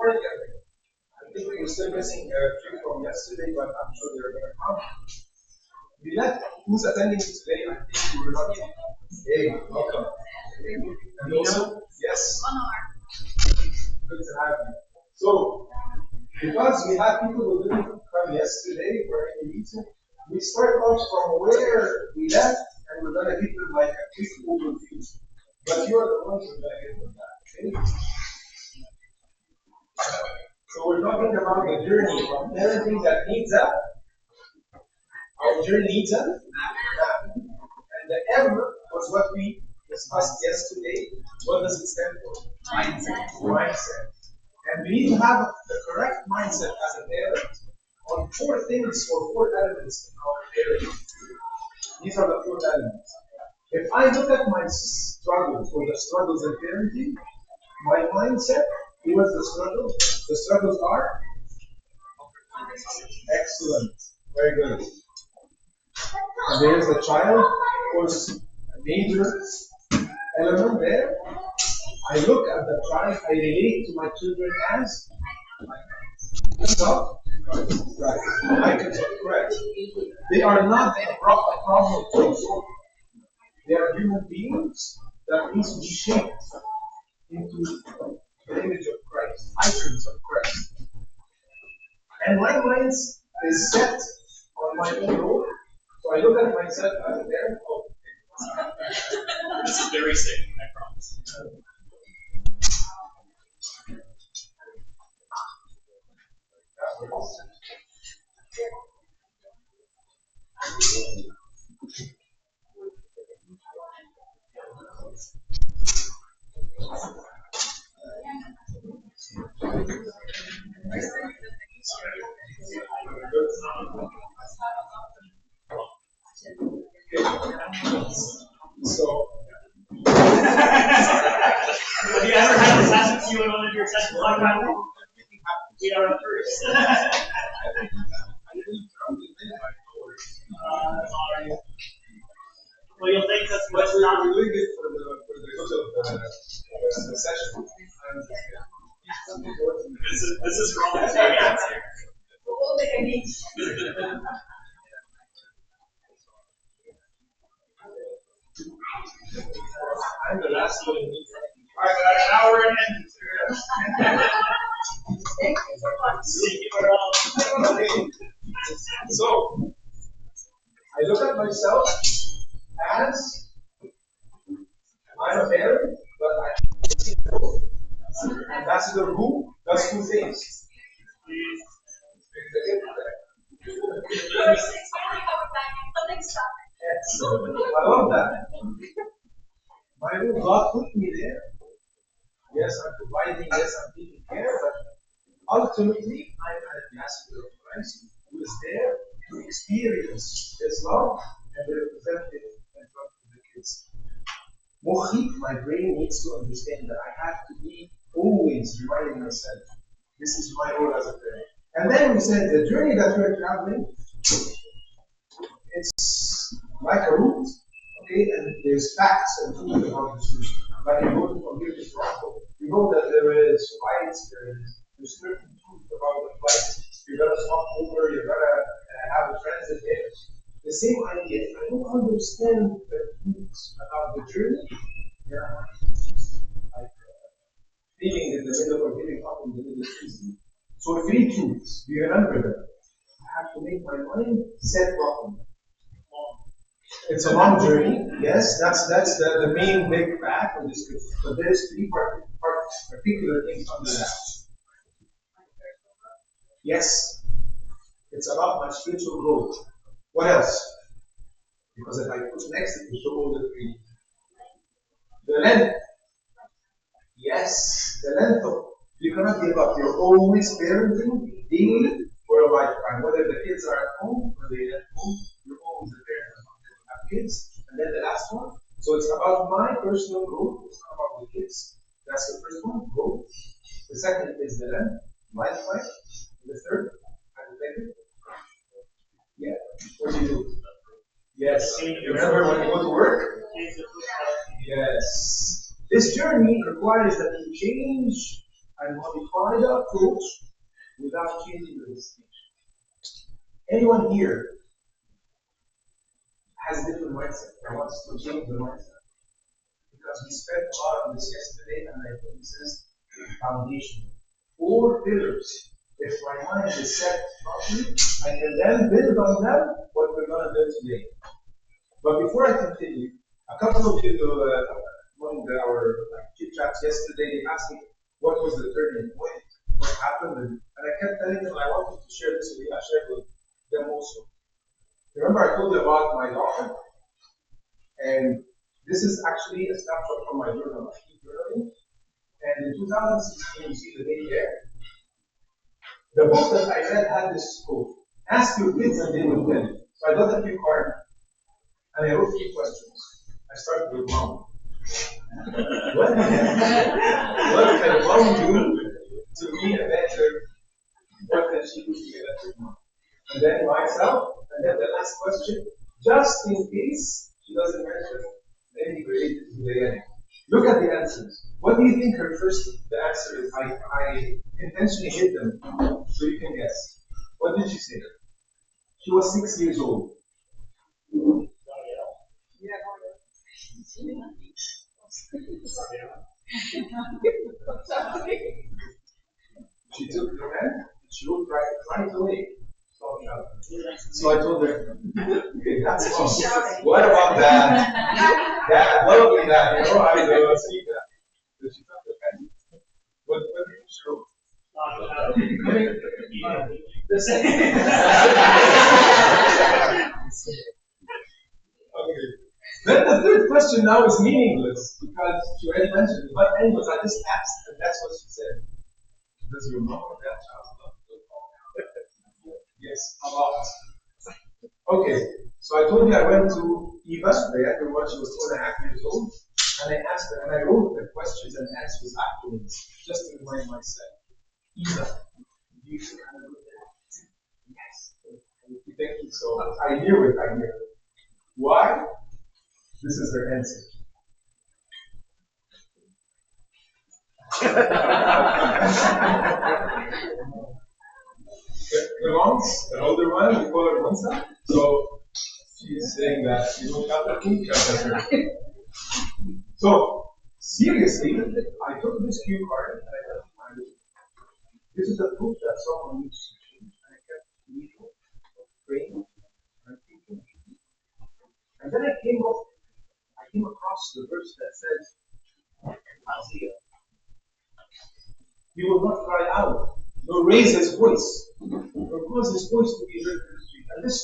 morning, everyone. I think we're still missing a few from yesterday, but I'm sure they're going to come. We left. Who's attending today? I think you were not. Hey, welcome. And also, yes. Good to have you. So, because we had people who didn't come yesterday for any reason, we start off from where we left, and we're going to give them like a quick overview. But you're the ones who are going to get them that. Okay? So we're talking about the journey from everything that needs a. Our journey needs a map. And the M was what we discussed yesterday. What does it stand for? Mindset. And we need to have the correct mindset as a parent on four things or four elements in our parenting. These are the four elements. If I look at my struggles or the struggles in parenting, my mindset towards the struggles are excellent, very good. And there's the child, of course, a major element there. I look at the child, I relate to my children as right. Icons of Christ. They are not a problem to solve. They are human beings that need to be shaped into the image of Christ, icons of Christ. And my mind is set on my own role. So I look at myself as a parent. Oh, this is very safe, I promise. So, have you ever had this happen to you in one of your sessions? We are up first. Well, you'll think that's what's not really good for the session. This is wrong with here. I'm the last one. I got an hour and Thank you. So, I look at myself as I'm a parent, but I'm ambassador who does two things. I love that. My own God put me there. Yes, I'm providing, yes, I'm taking care, but ultimately, I'm an ambassador of Christ who is there to experience His love and represent it in front of the kids. My brain needs to understand that I have to be always reminding myself, this is my role as a parent. And then we said the journey that we're traveling, it's like a route, okay, and there's facts and truth about this route. Like you go from here to Toronto, you know that there is flights, there's certain truth about the flight. You're gonna stop over, you're gonna have a transit there. The same idea. If I don't understand the truths about the journey, then I'm like feeling in the middle or giving up in the middle easily. So three truths. Do you remember them? I have to make my mind set properly. It's a long journey, yes, that's the main big fact of this scripture. But there's three particular things under that. Yes, it's about my spiritual growth. What else? Because if I put next, it will show all the three. The length. Yes, the length of. You cannot give up. You're always parenting daily for a lifetime. Whether the kids are at home or they're at home, you're always a parent. Kids, and then the last one. So it's about my personal growth. It's not about the kids. That's the first one, growth. The second is the length, lifetime. The third, hypothetical. Yeah. What do you do? Yes. You remember when you go to work? Yes. This journey requires that you change and modify the approach without changing the destination. Anyone here has a different mindset and wants to change the mindset? Because we spent a lot on this yesterday, and I think this is foundation. 4 pillars. If my mind is set properly, I can then build on them what we're going to build today. But before I continue, a couple of you, among our chit chats yesterday, they asked me what was the turning point, what happened, and I kept telling them I wanted to share this with you. I shared with them also. Remember, I told you about my daughter, and this is actually a snapshot from my journal. I keep journaling. And in 2016, you see the date there. The book that I read had this quote: ask your kids and they will tell you. So I got a few cards and I wrote 3 questions. I started with mom. What can mom do to be a better? What can she do to be a better mom? And then myself, and then the last question, just in case she doesn't mention anything related to the end. Look at the answers. What do you think the answer is? I intentionally hid them so you can guess. What did she say? She was 6 years old. She took the pen, she wrote right away. So I told her, okay, that's awesome. What about that? That, lovely that, you know, I see that. So she took the pen. What did she wrote? The same. Okay. Then the third question now is meaningless because she already mentioned it. But anyways, I just asked, and that's what she said. Does your mom or dad child love football? Yes, a lot. Okay, so I told you I went to Eva, the younger one, she was 2.5 years old, and I asked her, and I wrote the questions and answers afterwards, just to remind myself. Eva, do you think I'm a good dad? Yes. Thank you so much. I knew it, I knew it. Why? This is her answer. The moms, the older one, we call her Monsa. So she's saying that you don't have to So seriously, I took this cue card and I got this is the proof that someone needs to change. And I kept reading, praying, and thinking. And then I came across the verse that says, Isaiah, he will not cry out, nor raise his voice, nor cause his voice to be heard in the street. And this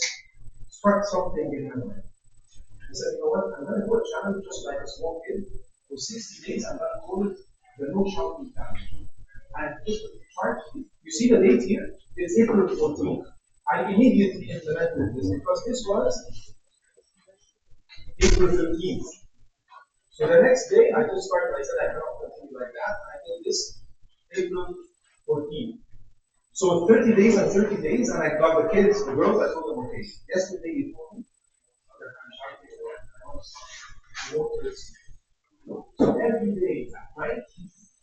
sparked something in my mind. I said, you know what? I'm going to do a challenge just like a small kid. For 60 days, I'm going to call it the No Shouting Challenge. And this part, you see the date here? It's April 14th. I immediately implemented this because this was April 13th. So the next day, I just started, I said, I cannot continue like that. I did this April 14th. So 30 days and 30 days, and I got the kids, the girls, I told them, okay, yesterday you told me, so every day at night,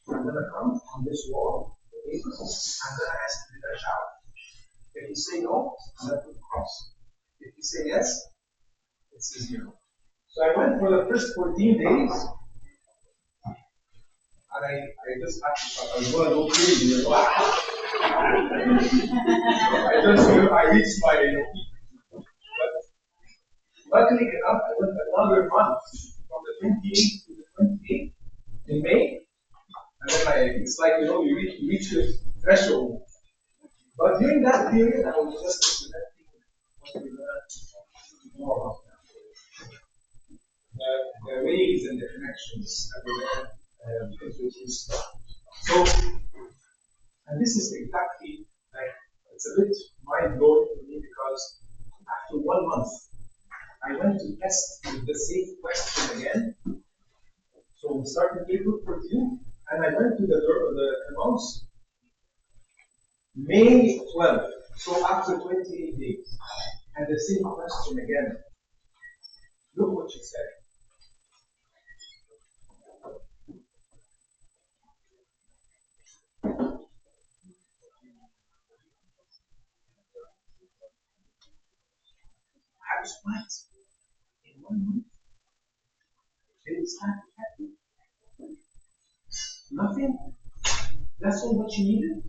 I'm going to come on this wall, I'm going to ask you to shout. If you say no, I'm going to put a cross. If you say yes, it's a 0. So I went for the first 14 days, and I just actually I was going to go crazy. You know? I reached my peak. But luckily enough, I went another month from the 28th to the 28th in May. And then it's like, you know, you reach the threshold. But during that period, I was just implementing what we learned more about the ways and the connections that were there introduced. So, and this is exactly like, it's a bit mind blowing for me because after 1 month, I went to test the same question again. So we started April 14, and I went to the mouse May 12th, so after 28 days, and the same question again. Look what she said. what? In 1 month, they start happy. Nothing? That's all what you needed?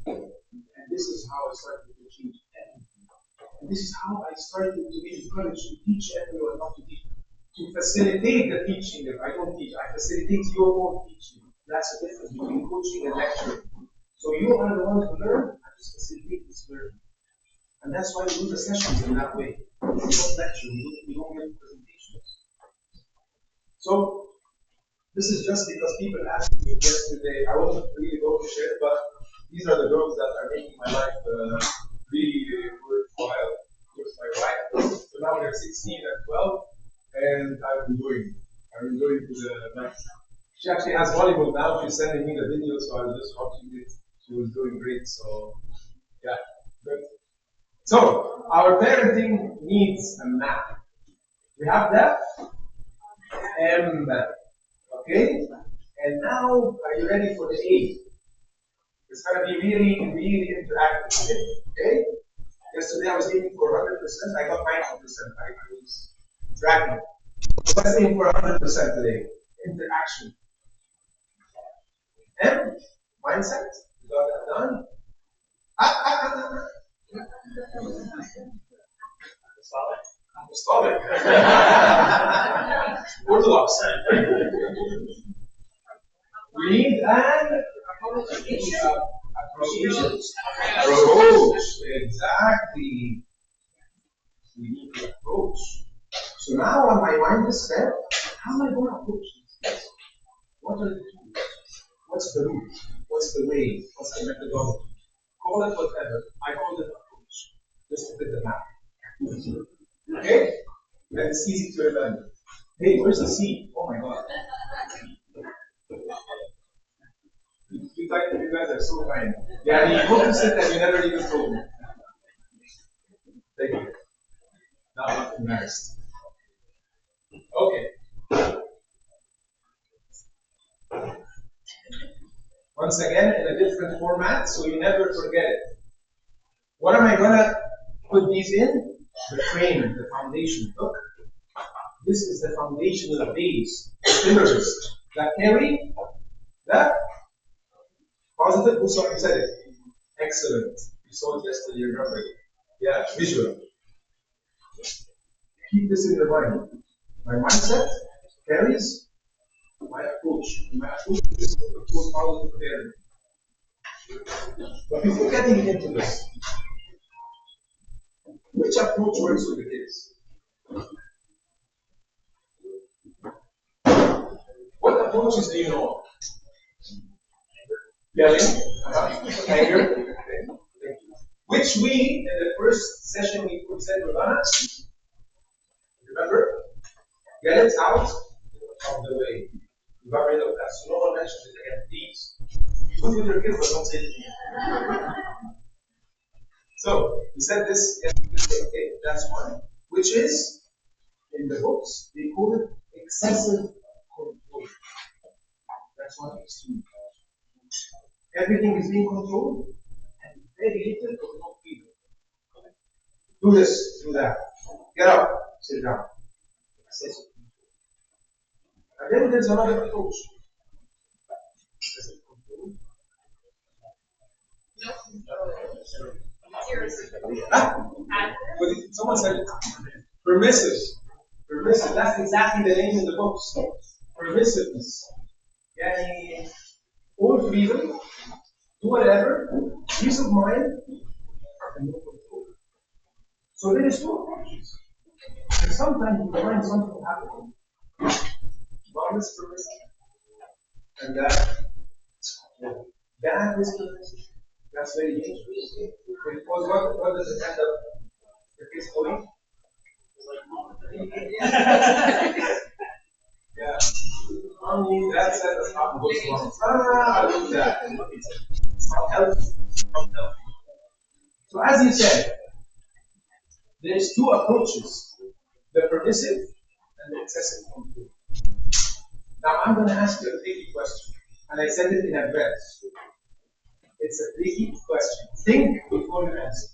And this is how I started to change everything. And this is how I started to be encouraged to teach everyone how to teach. To facilitate the teaching. If I don't teach, I facilitate your own teaching. That's the difference between coaching and lecturing. So you are the one to learn, I just facilitate this learning. And that's why we do the sessions in that way. We don't lecture, we don't give presentations. So this is just because people asked me yesterday. I wasn't really going to share, but these are the girls that are making my life really worthwhile with my wife. So now they're 16 and 12, and I'm enjoying to the max. She actually has volleyball now. She's sending me the video, so I was just watching it. She was doing great, so yeah, good. So our parenting needs a map. We have that M. Okay? And now, are you ready for the A? It's going to be really, really interactive today. Okay? Yesterday I was aiming for 100%. I got 90%. I was dragging. So let's aim for 100% today. Interaction. M. Mindset. We got that done. Apostolic. Orthodox. We need an approach. Exactly. We need to approach. So now on my mind is set, how am I going to approach this? What are the tools? What's the route? What's the way? What's the methodology? Call it whatever. I call it approach. Just to fit the map. Okay? And it's easy to remember. Hey, where's the C? Oh my god. You guys are so kind. Yeah, you noticed it and you never even told me. Thank you. Now I'm embarrassed. Okay. Once again, in a different format, so you never forget it. What am I gonna put these in? The frame, the foundation. Look, this is the foundational base, pillars that carry the positive. Who said it? Excellent. You saw it yesterday. You remember it. Yeah, visual. Keep this in your mind. My mindset carries my approach. My approach is positive carry. But before getting into this, which approach works with the kids? What approaches do you know? Yelling, anger. Okay. Which we, in the first session, we said we're gonna, remember, get it out of the way. You got rid of that. So no one mentions it again, please. Do it with your kids, but don't say it again. So, we said this yesterday, okay, that's one. Which is, in the books, they call it excessive control. That's one extreme. Everything is being controlled, and very little or no freedom. Do this, do that. Get up, sit down. Excessive control. And then there's another approach. Excessive control. But someone said permissive. Permissive. That's exactly the name in the books. Permissiveness. Yani, all freedom, do whatever, peace of mind, and no control. So there is two approaches. And sometimes you find something happening. One is permissive. And that is permissive. That's very dangerous. Because what does it end up the case going? Yeah. Mommy, dad said that's not goes wrong. I do that. It's not healthy. It's not healthy. So as you said, there's two approaches. The permissive and the excessive control. Now I'm going to ask you a tricky question. And I said it in advance. It's a tricky question. Think before you answer.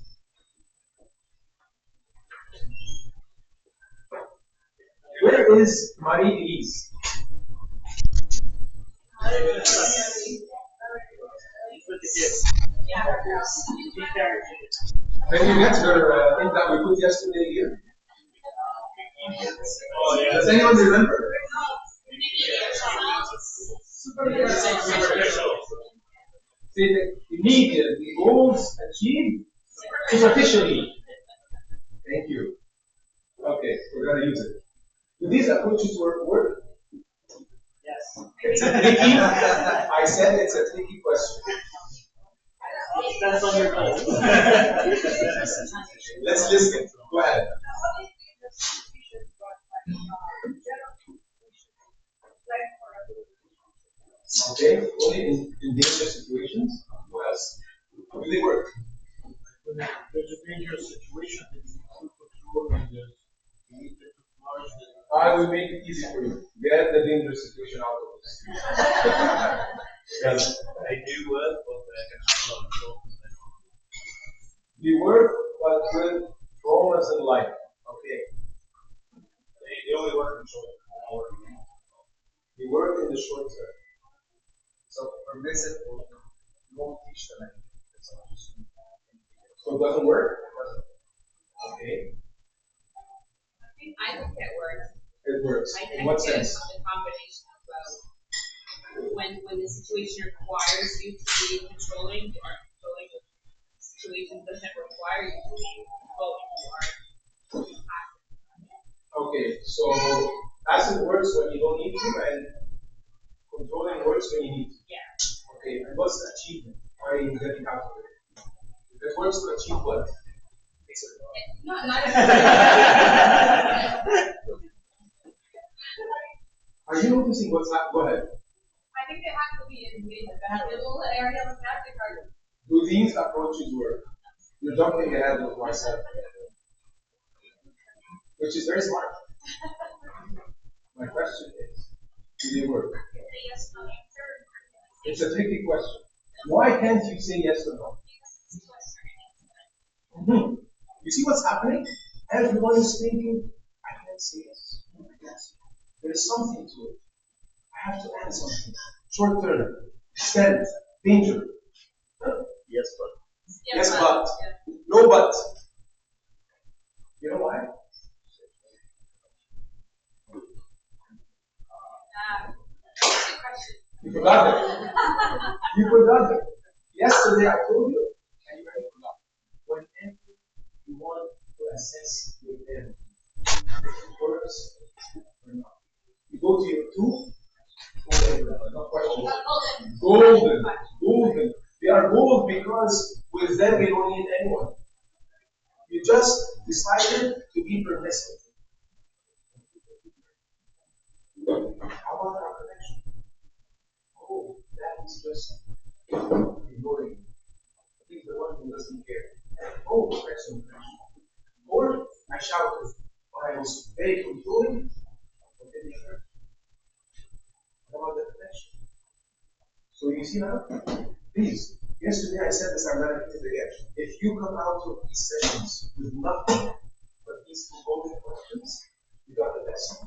Where is Marie-Louise? With the kids. Can you get her thing that we put yesterday here? Oh, yeah. Does anyone remember? Say that immediately goals achieved superficially. Thank you. Okay, we're gonna use it. Do these approaches work? Yes. It's a tricky. I said it's a tricky question. That's on your goal. Let's listen. Go ahead. Okay, only in dangerous situations. What else? Do they work? When there's a dangerous situation that you need to control and you need to flush I will make it easy for you. Get the dangerous situation out of this. Yes, I do work, but I can not so You work, but with traumas in life. Okay. they only work in short. You work in the short term. So permissive will won't teach them anything. So it doesn't work? Okay. I think it works. It works. I In think what it's sense? a combination of both. When the situation requires you to be controlling, you are controlling. The situation doesn't require you to be controlling, you are passive. Okay, so passive works when you don't need to, and controlling works when you need to. Yeah. Okay, and what's the achievement? Why are you getting out of it? If it works to achieve what? Not Are you noticing what's happening? Go ahead. I think they have to be in the little area of plastic are. Do these approaches work? You're jumping ahead of myself, which is very smart. My question is, do they work? Yes, no answer. It's a tricky question. Why can't you say yes or no? Mhm. You see what's happening? Everyone is thinking, I can't say yes. Yes. There is something to it. I have to add something. Short term, extent, danger. Yes, but Yes, but. No, but. You know why? You forgot it. You forgot it. Yesterday I told you, and you already forgot. Whenever you want to assess your energy, if it works or not, you go to your two, not quite sure. Golden. Golden. They are gold because with them we don't need anyone. You just decided to be permissive. How about our connection? Oh, that is just ignoring. He's the one who doesn't care. Oh, that's so connection. Or I shouted, or I was very controlling, but then they hurt. How about the connection? So you see now? Please, yesterday I said this, I'm going to repeat it again. If you come out of these sessions with nothing but these two golden questions, you got the best.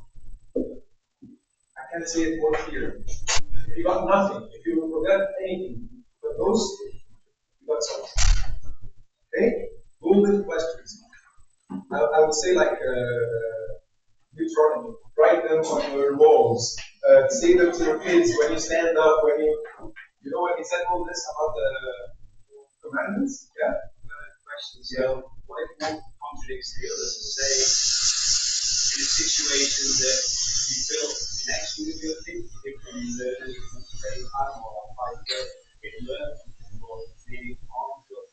I can't say it more clearly. If you got nothing, if you forget anything but those, you got something. Okay? Golden questions. I would say like Deuteronomy. Write them on your walls. Say them to your kids when you stand up, when you know when he said all this about the commandments? Yeah? Questions. Yeah. What if one contradicts the others and say, in a situation that you feel connection with your kids, you can learn and you can say, I'm more like it learn or maybe harm to us.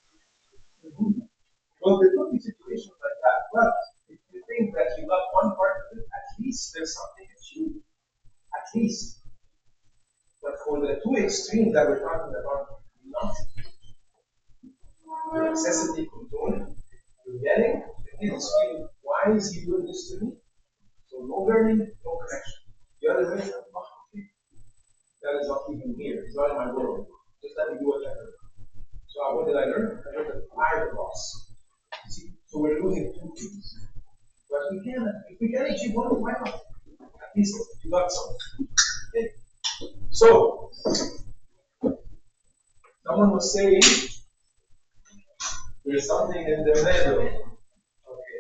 Well, there could be situations like that, but if you think that you got one part of it, at least there's something achieved. At least. But for the two extremes that we're talking about, nothing. You're excessively controlling, you're yelling, the kid is feeling, why is he doing this to me? So no learning, no connection. The other way, that is not even here, it's not in my world. Just let me do whatever. you want it, why not? At least you got something. Okay. So, someone was saying there's something in the middle. Okay.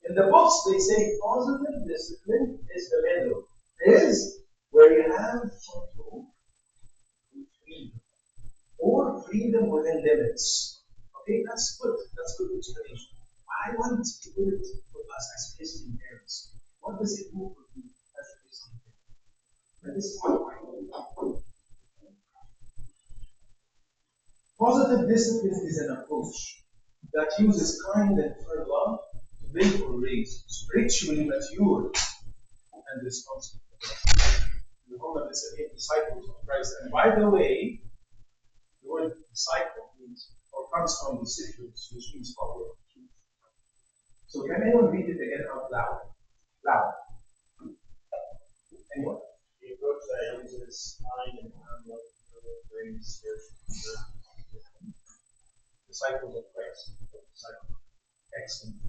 In the books, they say positive discipline is the middle. It is where you have control with freedom, or freedom within limits. Okay, that's good. That's good explanation. I want to put it for us as Christian parents. What does it mean for you as a Christian parent? And this is how I know. Positive discipline is an approach that uses kind and firm love to build or raise spiritually mature and responsible. We call them disciples of Christ. And by the way, the word disciple means or comes from disciples, which means follower. So can anyone read it again out loud? Loud. Anyone? The approach that uses kind and firm love to bring spiritual maturity. Disciples of Christ. Disciples. Excellent.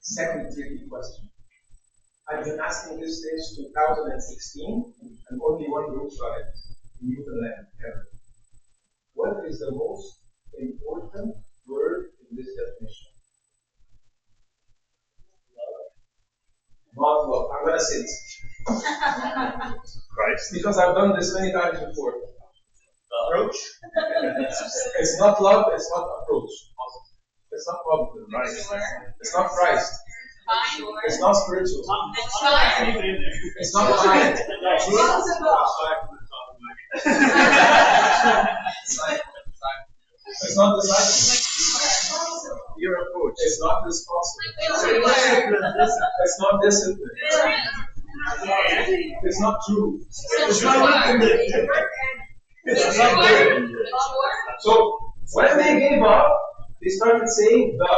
Second tricky question. I've been asking this since 2016, and only one group got it in Newfoundland ever. What is the most important word in this definition? Not love. I'm going to say it. Christ. Because I've done this many times before. Approach. It's not love, it's not approach. It's not positive. Right. It's not Christ. It's not spiritual. It's not kind. It's not disciple. Your approach. It's not responsible. It's not discipline. It's not true. It's not It's not good. So when they gave up, they started saying the.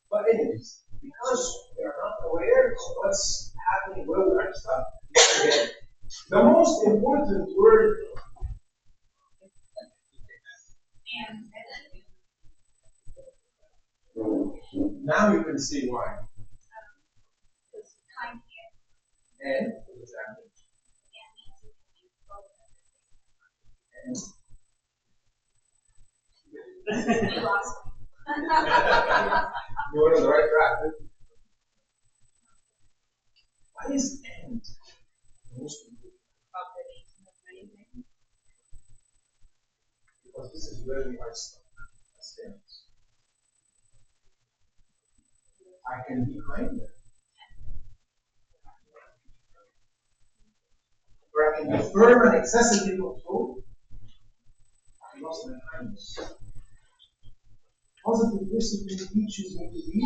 But anyways, because we are not aware of what's happening with our stuff, again, the most important word now you can see why. And for example. And you're on the right track. Why is and the most important? Because this is where we are stuck as parents. I can be kinder. Or I can be firm and excessively controlled. I lost my kindness. Positive discipline teaches me to be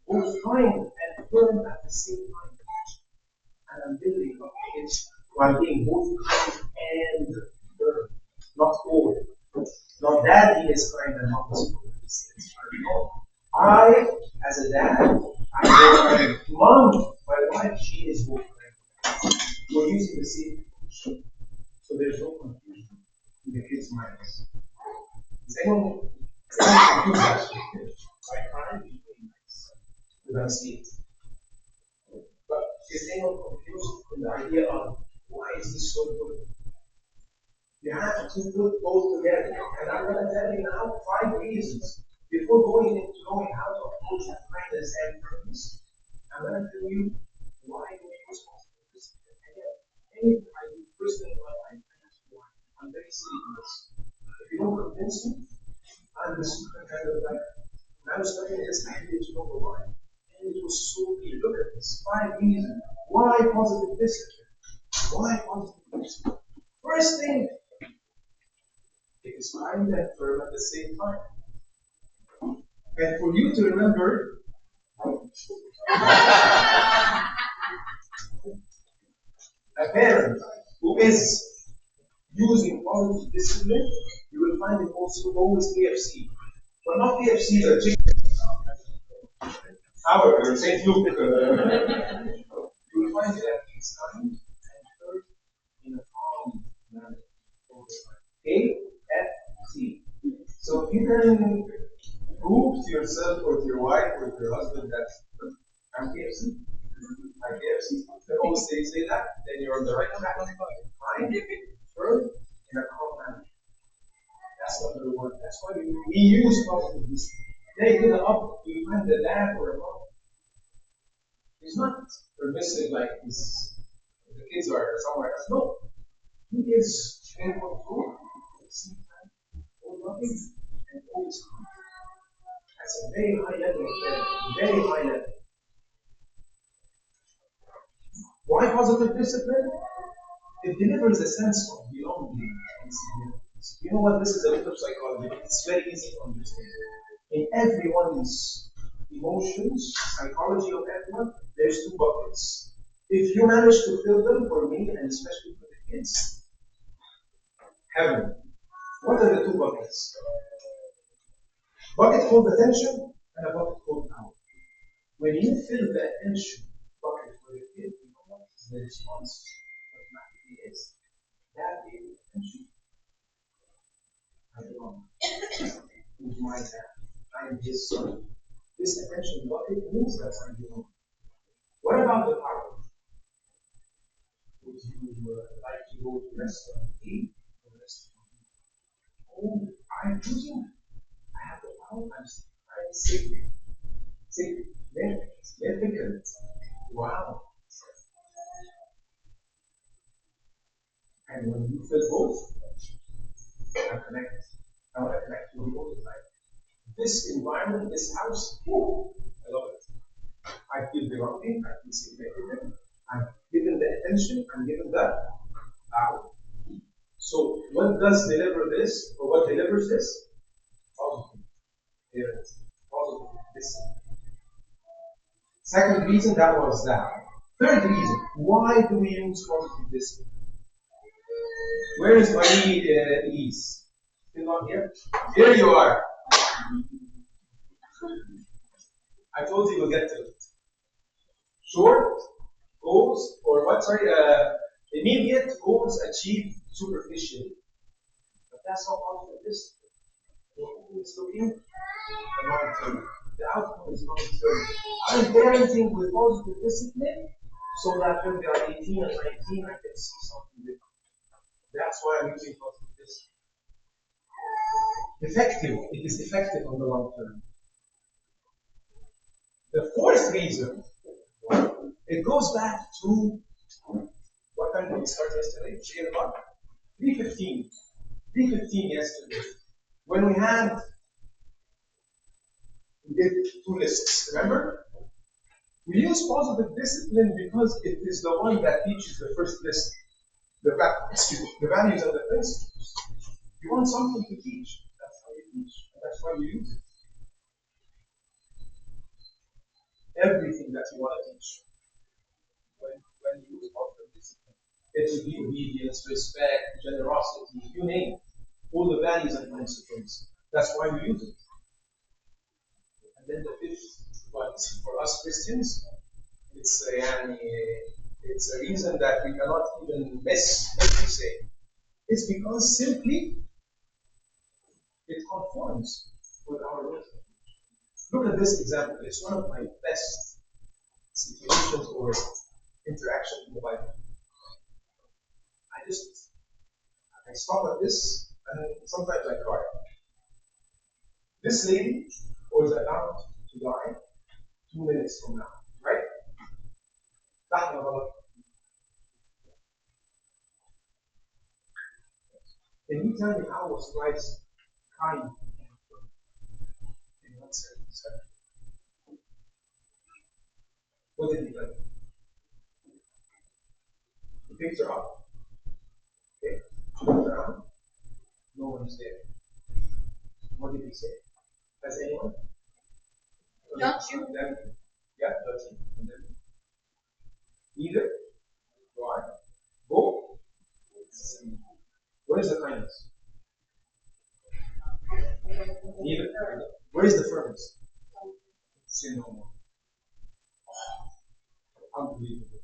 both kind and firm at the same time. And I'm building up kids while being both kind and firm. Not both. Not daddy is kind and not no. I, as a dad, I'm kind. Mom, my wife, she is both kind. We're using the same approach. So there's no confusion in the kids' minds. Is anyone confused actually? By trying to be nice. We're going to see it. But is anyone confused in the idea of why is this so important? You have to put both together. And I'm going to tell you now 5 reasons before going into knowing how to approach kindness and firmness. I'm going to tell you why we use positive discipline. Anything I do personally in my life, I ask why. I'm very serious. If you don't convince me, I'm the super kind of guy. When I was studying this, I didn't know why. And it was so clear. Look at this 5 reasons. Why positive discipline? Why positive discipline? First thing, it is kind and firm at the same time. And for you to remember, a parent who is using positive discipline, you will find it also always KFC. But not KFC, the chicken. However, St. Luke, you will find it at least kind and firm in a calm manner. KFC. So if you can prove to yourself or to your wife or to your husband that I'm KFC, I'm KFC, they always say that, then you're on the right track. Fine, firm, in a calm manner. That's number one. That's why we use positive discipline. They go up, you find the dad or a mom. He's not permissive like this. The kids are somewhere else. No. He is in control at the same time, all loving and always calm. That's a very high level of therapy. Very high level. Why positive discipline? It delivers a sense of belonging and significance. You know what? This is a bit of psychology. It's very easy to understand. In everyone's emotions, psychology of everyone, there's two buckets. If you manage to fill them for me, and especially for the kids, heaven. What are the two buckets? Bucket called attention and a bucket called power. When you fill the attention bucket for the kid, you know what the response automatically is? That gave me attention. I belong. Who's my dad? I am his son. This attention bucket means that I belong. What about the power? Would you like to go to restaurant A or restaurant B? Oh, I'm choosing. I have the power. I'm sacred. Sacred. Significant. Wow. And when you feel both, I'm connected. I want to connect to you all the time. This environment, this house, I love it. I feel belonging, I feel significant, I'm given the attention, I'm given the power. So, what does deliver this, or what delivers this? Positive. Here it is. Positive. This. Second reason, that was that. Third reason, why do we use positive discipline? Where is Marie Elise? Still not here? Here you are. I told you we'll get to it. Short goals, or what? Sorry, immediate goals achieved superficially. But that's not positive discipline. We're always looking the long term. The outcome is long term. I'm parenting with positive discipline so that when they are 18 and 19, I can see something different. That's why I'm using positive discipline. Effective. It is effective on the long term. The fourth reason, it goes back to what time did we start yesterday? 3 o'clock? 3:15. 3:15 yesterday. When we did two lists, remember? We use positive discipline because it is the one that teaches the first list. The values and the principles. You want something to teach. That's how you teach. And that's why you use it. Everything that you want to teach. When you use positive discipline, it will be obedience, respect, generosity, you name it. All the values and principles. That's why we use it. And then the fifth one, for us Christians, it's a reason that we cannot even miss what we say. It's because simply it conforms with our world. Look at this example. It's one of my best situations or interactions in the Bible. I stop at this and sometimes I cry. This lady was about to die 2 minutes from now, right? Can you tell me how was Christ kind in one sentence? What did he do? He picked her up. Okay? She looked around. No one is there. What did he say? Has anyone? Not you. Yeah, not you. And then either. Why? Go. Where is the kindness? Neither. Where is the firmness? Say no more. Unbelievable.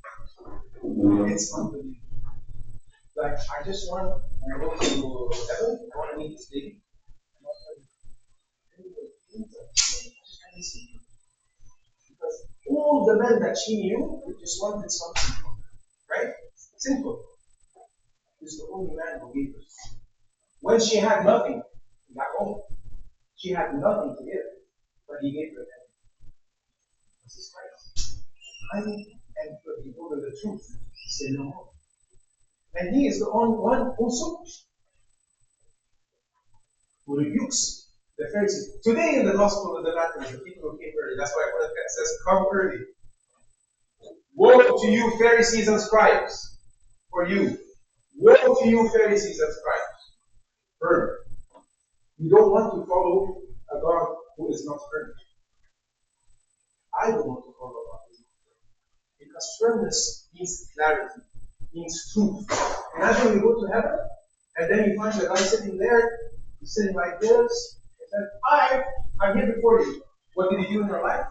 It's unbelievable. Like, I just want, when I go to heaven, I want to meet this lady. I want to just kind of see. Because all the men that she knew just wanted something from her. Right? Simple. He's the only man who gave her. When she had nothing, back home, she had nothing to give, but he gave her everything. This is Christ. And he told her the truth. Say no more. And he is the only one also who rebukes the Pharisees. Today in the Gospel of the Matthew, the people who came early, that's why one of them says, come early. Woe to you, Pharisees and scribes, for you. Woe to you, Pharisees and scribes. Firm. You don't want to follow a God who is not firm. I don't want to follow a God who is not firm. Because firmness means clarity, means truth. Imagine you go to heaven, and then you find the guy sitting there, he's sitting like this, and says, hi, I'm here before you. What did you do in your life?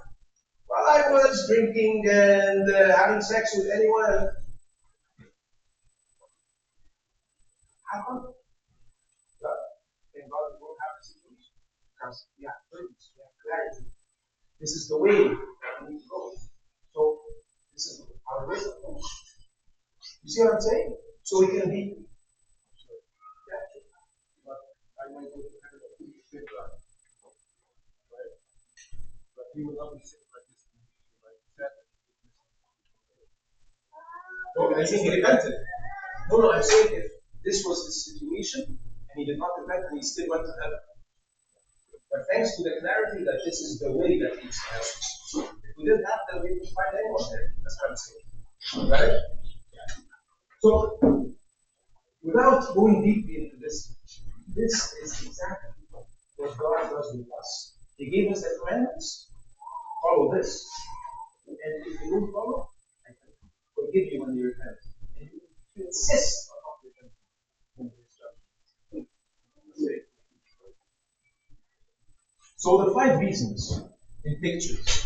Well, I was drinking and having sex with anyone. How come? Well, then God won't have a situation. Because we have purpose, we have clarity. This is the way that we need to go. So, this is our way. You see what I'm saying? So we can be. Yeah. But I might go to heaven and be fit, right? But he will not be sitting like this. Like that. No, I think he repented. No, I'm saying if this was the situation and he did not repent and he still went to heaven. But thanks to the clarity that this is the way that leads to heaven. If we didn't have that, we wouldn't find anyone there. That's what I'm saying. Right? So, without going deeply into this, this is exactly what God does with us. He gave us the commandments. Follow this. And if you don't follow, I can forgive you when you repent. And you insist on not repenting. So the 5 reasons in pictures.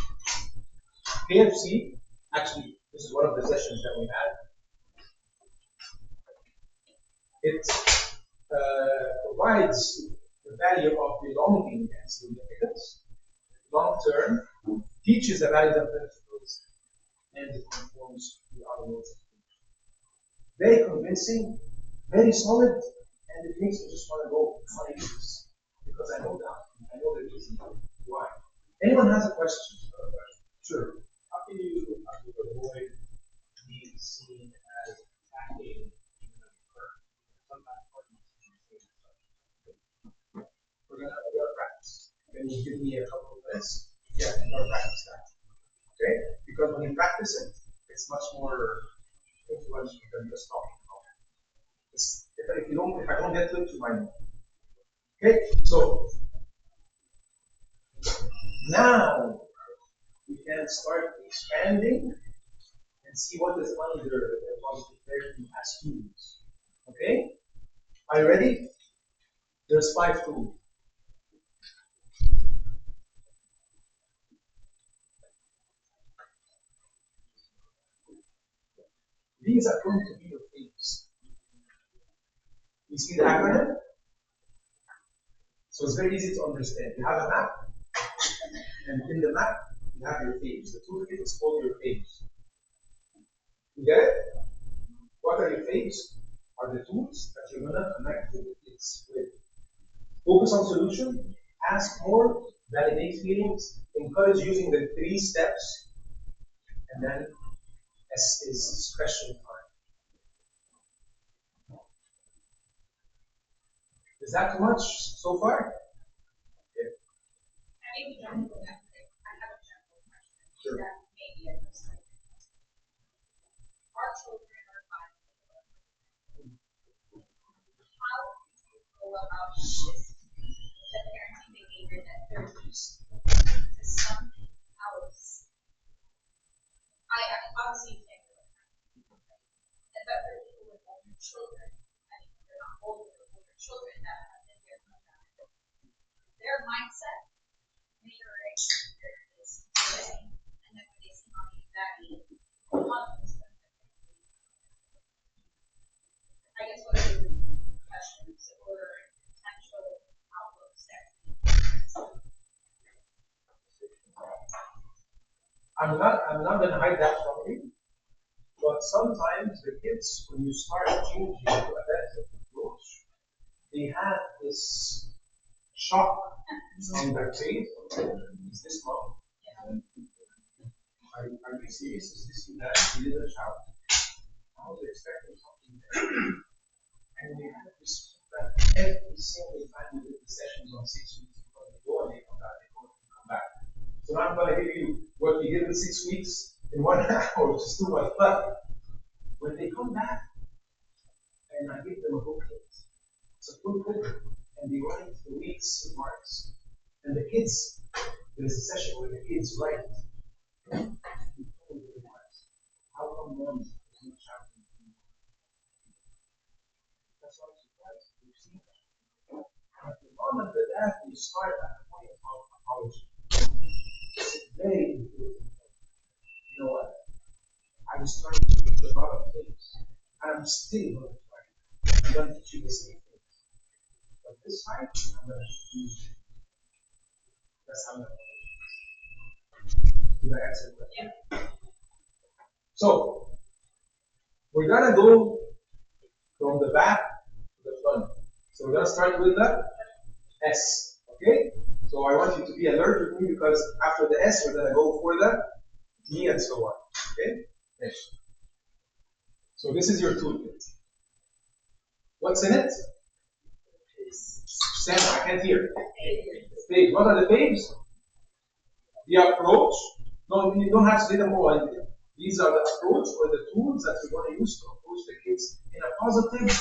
KFC, actually, this is one of the sessions that we had. It provides the value of belonging and significance. Long term, teaches the values and principles, and it conforms to our rules. Very convincing, very solid, and it makes me just want to go on this because I know that. I know the reason why. Anyone has a question? Sure. How can you avoid being seen as attacking sometimes We're gonna practice. Can you give me a couple of minutes? Yeah, I'm gonna practice that. Okay? Because when you practice it, it's much more influential than just talking about it. If I don't get to it, you might know. Okay? So now we can start expanding and see what is under the positive therapy as tools. Okay? Are you ready? There's 5 tools. These are going to be your themes. You see the acronym? So it's very easy to understand. You have a map, and in the map, you have your themes. The toolkit is called your themes. You get it? What are your themes? Are the tools that you're going to connect with the kids with. Focus on solution, ask more, validate feelings, encourage using the 3 steps, and then S is special time. Is that too much so far? Yeah. I have a general question. Sure. That may be a question. Our children are 5. How do you go about this? The parenting behavior that they're used to something else. Obviously you can't do it. And but for people with older children, I mean they're not older, but older children that have been there from that. Their mindset mirroring is doing, and then when they see mommy and daddy, one of them's going to I guess I'm not gonna hide that from you. But sometimes the kids, when you start changing to adaptive approach, they have this shock on their face. Is this mom? Are you serious? Is this you that? You didn't shout. I was expecting something there. And we have this that every single time we did the sessions on 6 weeks, because they go and they come back, they go and they come back. So now I'm going to give you what we did in 6 weeks in 1 hour, which is too much. But when they come back, and I give them a booklet, it's a full booklet, and they write the week's remarks. And the kids, there's a session where the kids write. How come mom is not shouting? That's why I'm surprised. We've seen that. But the mom and the dad, they start at the point of apology. It's very important. You know what? I was trying to teach a lot of things. And I'm still going to try. I'm going to teach you the same things. But this time, I'm going to use it. That's how I'm going to did I answer the question? Yeah. So, we're going to go from the back to the front. So we're going to start with the S. Okay? So I want you to be alert with me because after the S, we're going to go for the D and so on. Okay? Yes. So this is your toolkit. What's in it? Sam, I can't hear. Page. What are the pages? The approach. No, you don't have to say them all. These are the approach or the tools that we're going to use to approach the kids in a positive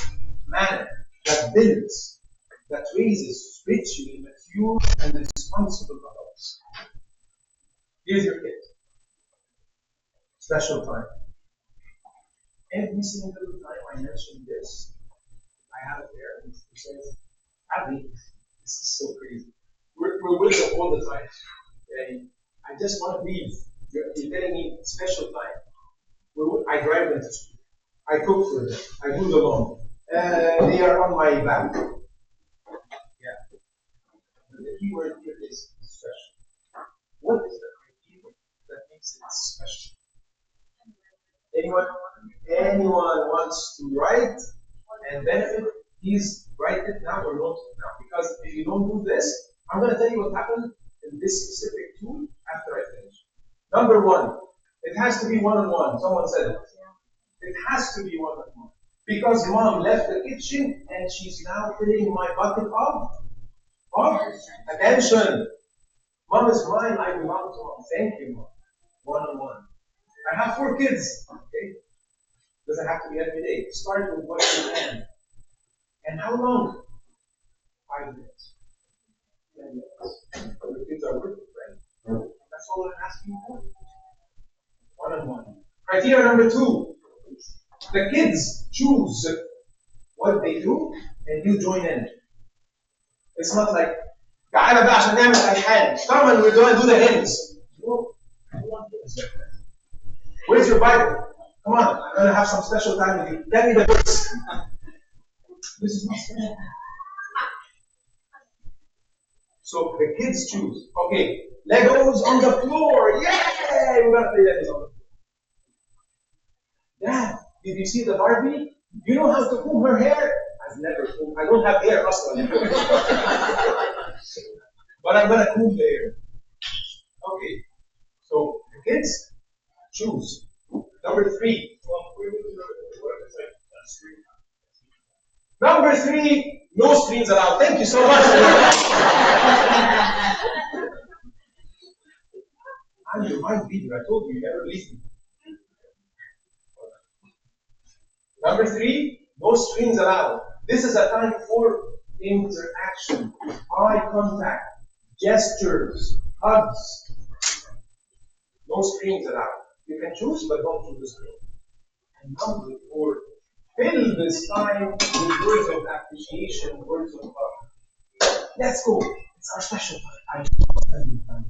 manner that builds, that raises spiritually mature and responsible adults. Here's your kid. Special time. Every single time I mention this, I have a parent who says, Adly, this is so crazy. We're with them all the time. Okay? I just want to leave. You're telling me special time. I drive them to school. I cook for them. I do the laundry. They are on my back. Yeah. And the key word here is special. What is the criteria that makes it special? Anyone wants to write and benefit? Please write it now or note it now. Because if you don't do this, I'm going to tell you what happened in this specific tool after I finish. Number one, it has to be one-on-one. Someone said it. It has to be one-on-one. Because mom left the kitchen and she's now filling my bucket of attention. Mom is mine, I belong to mom. Thank you, mom. One-on-one. I have 4 kids. Okay? Doesn't have to be every day. Start with what you can. And how long? 5 minutes. 10 minutes. The kids are working, right? That's all I'm asking for. One-on-one. Criteria number 2. The kids choose what they do and you join in. It's not like, تعالى بقى عشان نعمل ألحان. Come and we're going to do the hymns. No, I don't want hymns like that. Where's your Bible? Come on, I'm going to have some special time with you. Tell me the verse. This is not special. So the kids choose. Okay, Legos on the floor. Yay! We're going to play Legos on the floor. Dad, did you see the Barbie? You know how to comb her hair? I've never combed. I don't have hair, Aslan. But I'm going to comb the hair. Okay, so the kids choose. Number 3. Number 3, no screens allowed. Thank you so much. I'm your mind reader. I told you, you never listen. Number 3, no screens allowed. This is a time for interaction, eye contact, gestures, hugs. No screens allowed. You can choose, but don't choose the screen. And number 4, fill this time with words of appreciation, words of love. Let's go. It's our special time. I love spending time.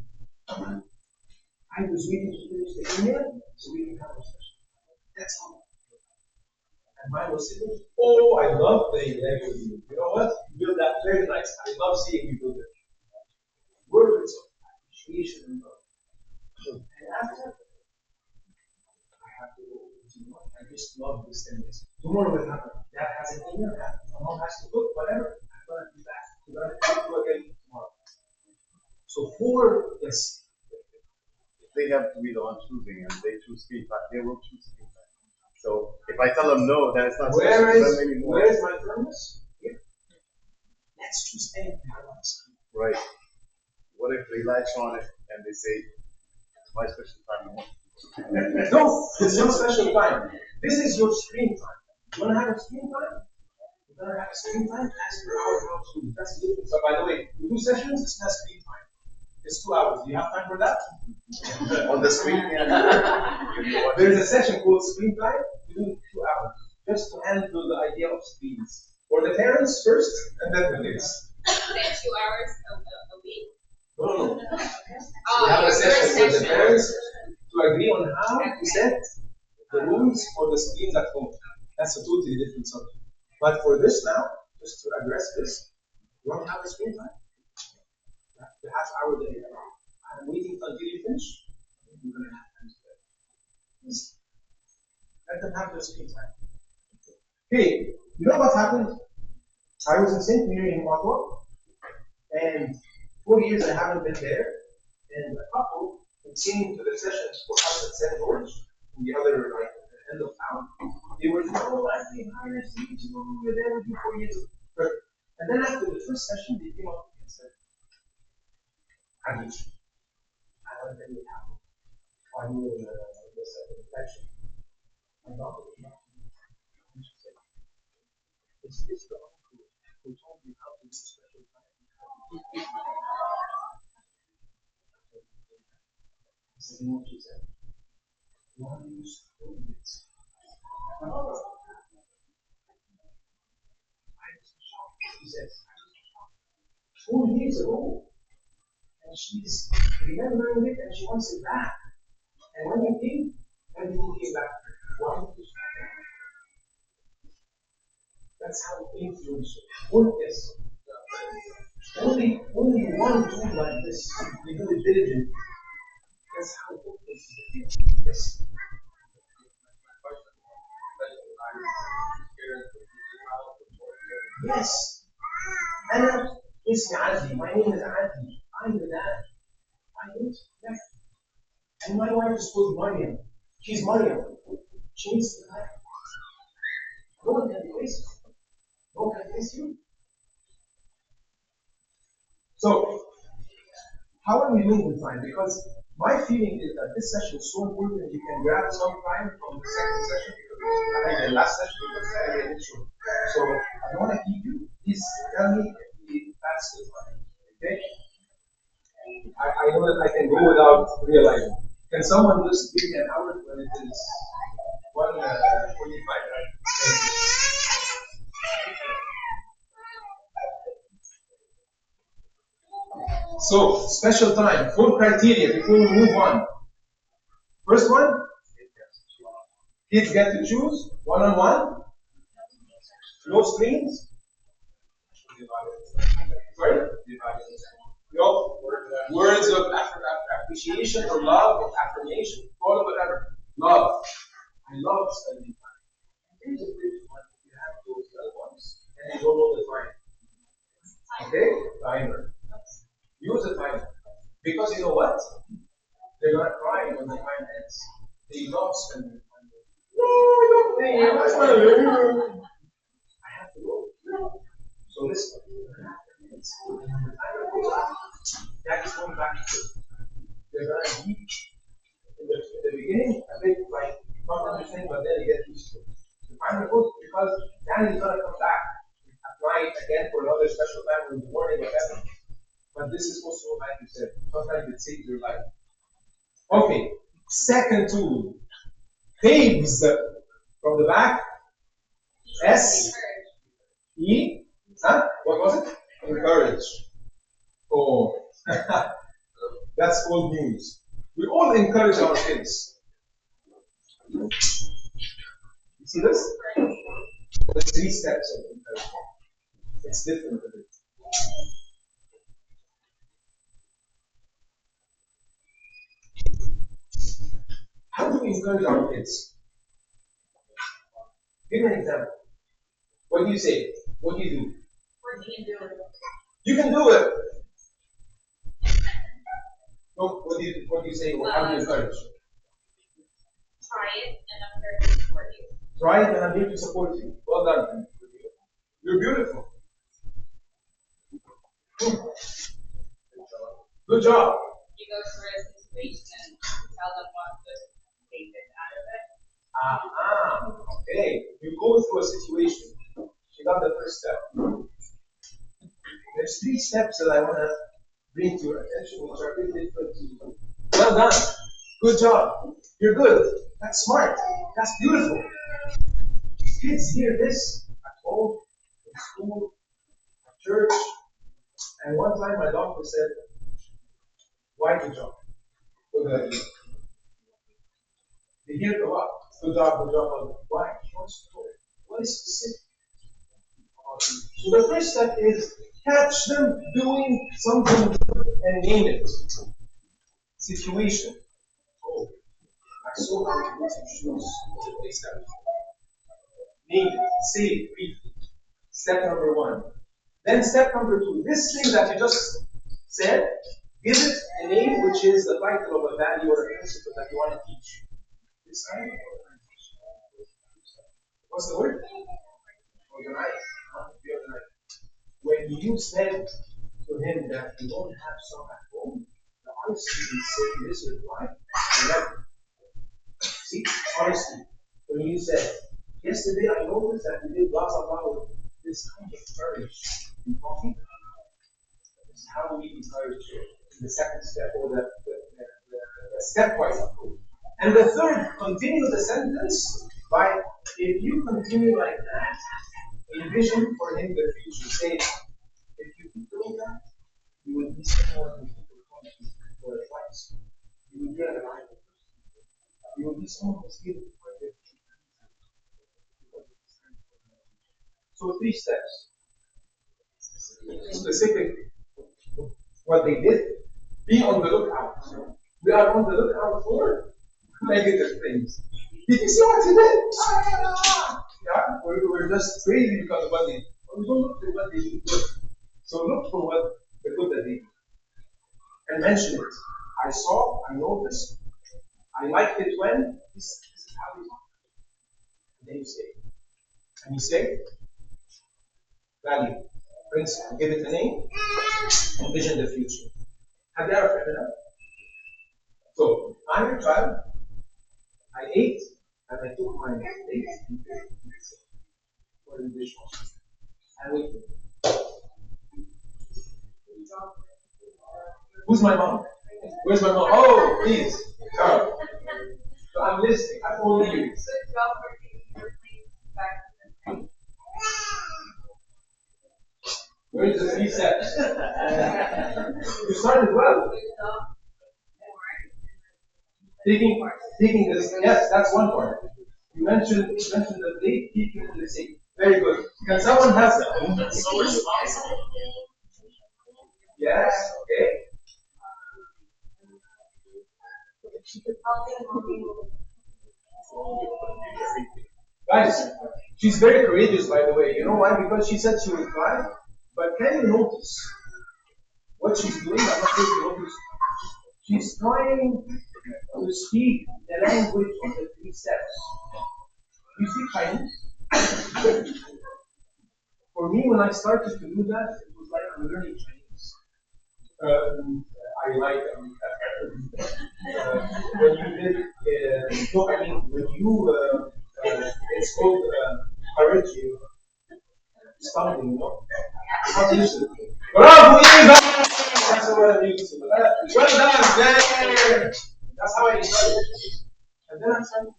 I was waiting to finish the email so we can have a special time. That's all. And mine was sitting, oh, I love playing Lego with you. You know what? You build that very nice. I love seeing you build it. Words of appreciation and love. And after, I have to go. You know, I just love this thing. Tomorrow will happen. Dad has an email. My mom has to cook, whatever. I'm gonna be back. We're gonna talk to again tomorrow. So 4, yes. They have to be the one choosing, and they choose screen time. They will choose screen time. So if I tell them no, then it's not Where special to is them anymore. where is my firmness? Here. Let's choose anything I want to see. Right. What if they latch on it and they say, "It's my special time"? No, it's not special time. This is your screen time. You wanna have a screen time? You're gonna have a screen time as per our household. That's different. So by the way, we do sessions, it's not screen time. It's 2 hours. Do you have time for that? On the screen, There's a session called screen time. We do 2 hours just to handle the idea of screens. For the parents first, and then the kids. Is that 2 hours a week? No. We Oh, have a your session first with the parents to agree on how to set the rules for the screens at home. That's a totally different subject. But for this now, just to address this, you want to have a screen time? The half hour that you have. I'm waiting until you finish. You're going to have time to that. Yes. Let them have their screen time. Okay, you know what happened? I was in St. Mary in Ottawa, and 4 years I haven't been there. And a couple who came to the sessions for us at St. George, in the other like end of town, they were oh, I've been hired to meet you, we were there with you 4 years. Perfect. And then after the first session, they came up and said, Adly, I haven't been happy. I knew this infection. My doctor came up to me and she said, is this the uncle who told you how to do special time? I said, no, she said, why are you doing this? I was shocked. She says, 4 years ago, and she's remembering it and she wants it back. And when you came, everything came back. Why did you stop? That's how influential work is. Only one tool like this, you do it diligently. That's how work is. Yes. Yes. Anna is Adly. My name is Adly. I'm the dad. I don't connect. And my wife is called Mariam. She's Mariam. She needs to connect. No one can replace her. No one can replace you. So, how are we doing with time? Because my feeling is that this session is so important that you can grab some time from the second session, because the last session was very initial. So, I don't want to keep you. Please tell me if that's the time. Okay? I know that I can go without realizing. Can someone just give me an hour when it is 1:45? So, special time, 4 criteria before we move on. First one, kids get to choose one-on-one, no screens. Sorry? No, words of appreciation or love or affirmation, call it whatever. Love. I love spending time. Here's a big one. You have those little ones and you don't know the time. Okay? Timer. Use a timer. Because you know what? They're not crying when the time ends. They love spending time. No, I don't think I want to learn. I have to go. No. So listen. When the timer goes off, that is going back to it. They're going to be in the beginning a bit like not understanding, but then you get used to it. The timer goes because then he's going to come back at night again for another special time in the morning, whatever. But this is also, like you said, sometimes it saves your life. Okay, second tool. Taves from the back. S E. Huh? What was it? Encourage. Oh, that's old news. We all encourage our kids. You see this? The 3 steps of encouragement. It's different. we encourage our kids? Give me an example. What do you say? What do you do? Working and doing. You can do it. No, what do you say? How do you encourage? Try it, and I'm here to support you. Try it, and I'm here to support you. Well done. You're beautiful. Good job. You go through a situation and tell them what to take it out of it. Okay. You go through a situation. You got the first step. There's 3 steps that I want to bring to your attention, which are really different to you. Well done. Good job. You're good. That's smart. That's beautiful. Kids hear this at home, in school, at church. And one time my doctor said, why good job? Good idea. They hear it a lot. Good job, good job. Why? What is specific? So the first step is catch them doing something and name it. Situation. Oh, I saw how to put some shoes to place that. Name it. Say it briefly. Step number 1. Then step number 2. This thing that you just said, give it a name which is the title of a value or a principle that you want to teach. This time, what's the word? Organize. Be organized. When you said to him that you don't have some at home, the honest student said, this is why. See, honesty. When you said, yesterday I noticed that you did blah blah blah with this kind of courage in talking. This is how we encourage you in the second step or the stepwise approach. And the third, continue the sentence by, if you continue like that, envision for him the future. Say, if you keep doing that, you will be someone who people come to for advice. You will be a reliable person. You will be someone who's given for their future. So 3 steps. Specific, what they did. Be on the lookout. We are on the lookout for negative things. Did you see what he did? Yeah, we're just crazy because of what they did. But we don't look for what they did good. So look for what the good that they did. And mention it. I saw, I noticed, I liked it when, this is how we talk. And then you say. And you say, value, principle, give it a name, envision the future. Have you ever figured it out? So, I'm a child, I ate, and I took my plate for the dishwasher. And waited. Who's my mom? Where's my mom? Oh, please, come. So I'm listening. I'm only you. Where's the 3 steps? You started well. Taking this, yes, that's one part. You mentioned the plate, keeping in the sink. Very good. Can someone have that? So responsible. Yes, okay. Guys, she's very courageous, by the way. You know why? Because she said she would try. But can you notice what she's doing? I'm not sure if you notice. She's trying to speak the language of the 3 steps. You speak Chinese? For me, when I started to do that, it was like I'm learning Chinese. I like when you did, so I mean, when you, it's called courage, stumbling, you know? How do you say it? Bravo, Eva! That's what I mean. Well done, yeah. That's how I enjoy it. And then I started.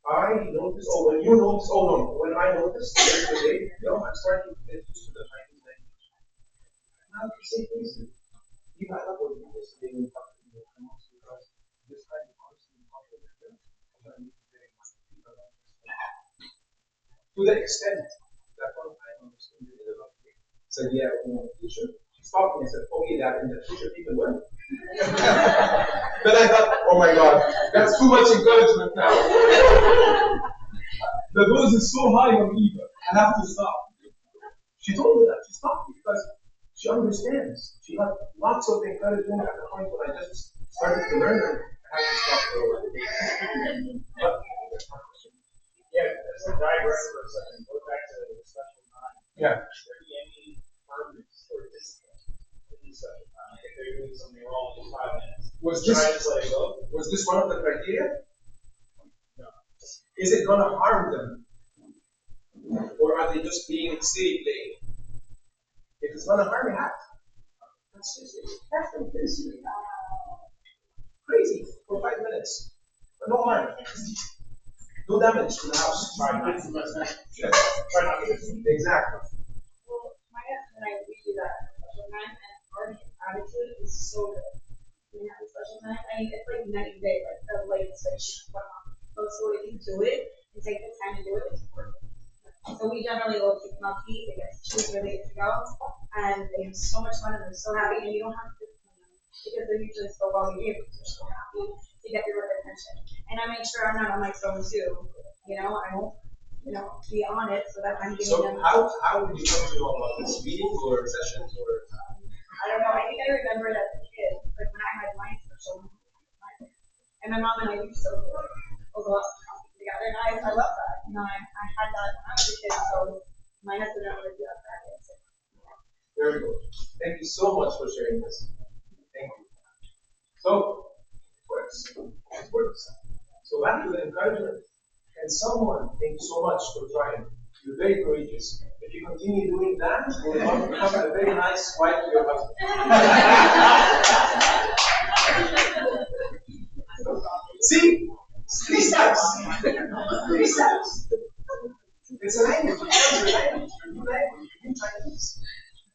I noticed, when you notice, no, when I noticed yesterday, I'm starting to get used to the Chinese language. Now you say things, you got up with me yesterday when you talked to me because this kind of constant conflict with them, I'm very much to the extent that one time I was in the middle of the said, yeah, teacher, She stopped me and said, okay, Dad, in the future people will. Then I thought, oh my God, that's too much encouragement now. The dose is so high on Eva, I have to stop. She told me that. She stopped me because she understands. She got lots of encouragement at the point when I just started to learn and I had to stop for a while. Yeah, that's the diagram for a second. Go back to the special time. Yeah. Should there be any permits or discounts in the special time? If they're doing something wrong in 5 minutes. Was Should this I just let it go? one of the criteria? No. Is it gonna harm them? Or are they just being silly playing? If it's gonna harm, you have to. That's just crazy for 5 minutes. But no harm. No damage to the house. Try not to mess up. Yes. Try not to mess up. Exactly. Well, my husband and I, we do that special time, and our attitude is so good. We have a special time. I mean, it's like night and day, like a light switch went on. Most of the way to do it and take the time to do it is worth it. So we generally will take them out to eat, they get to choose where they get to go, and they have so much fun and they're so happy, and you don't have to discipline them because they're usually so well behaved because they're so happy to get your attention. And I make sure I'm not on my phone too. You know, I won't, be on it so that I'm giving So them. how did you come to know about this meeting or sessions or? I don't know. I think I remember it as a kid, like when I had my special, and my mom and I used to go out together, and I love that. I had that when I was a kid, so my husband and I would do that practice. Very good. Thank you so much for sharing this. Thank you. So, it works. It works. So back to the encouragement. And someone, thank you so much for trying. You're very courageous. If you continue doing that, you will become a very nice wife to your husband. See? 3 steps. 3 steps. It's a language. It's a language. It's a new language. New Chinese.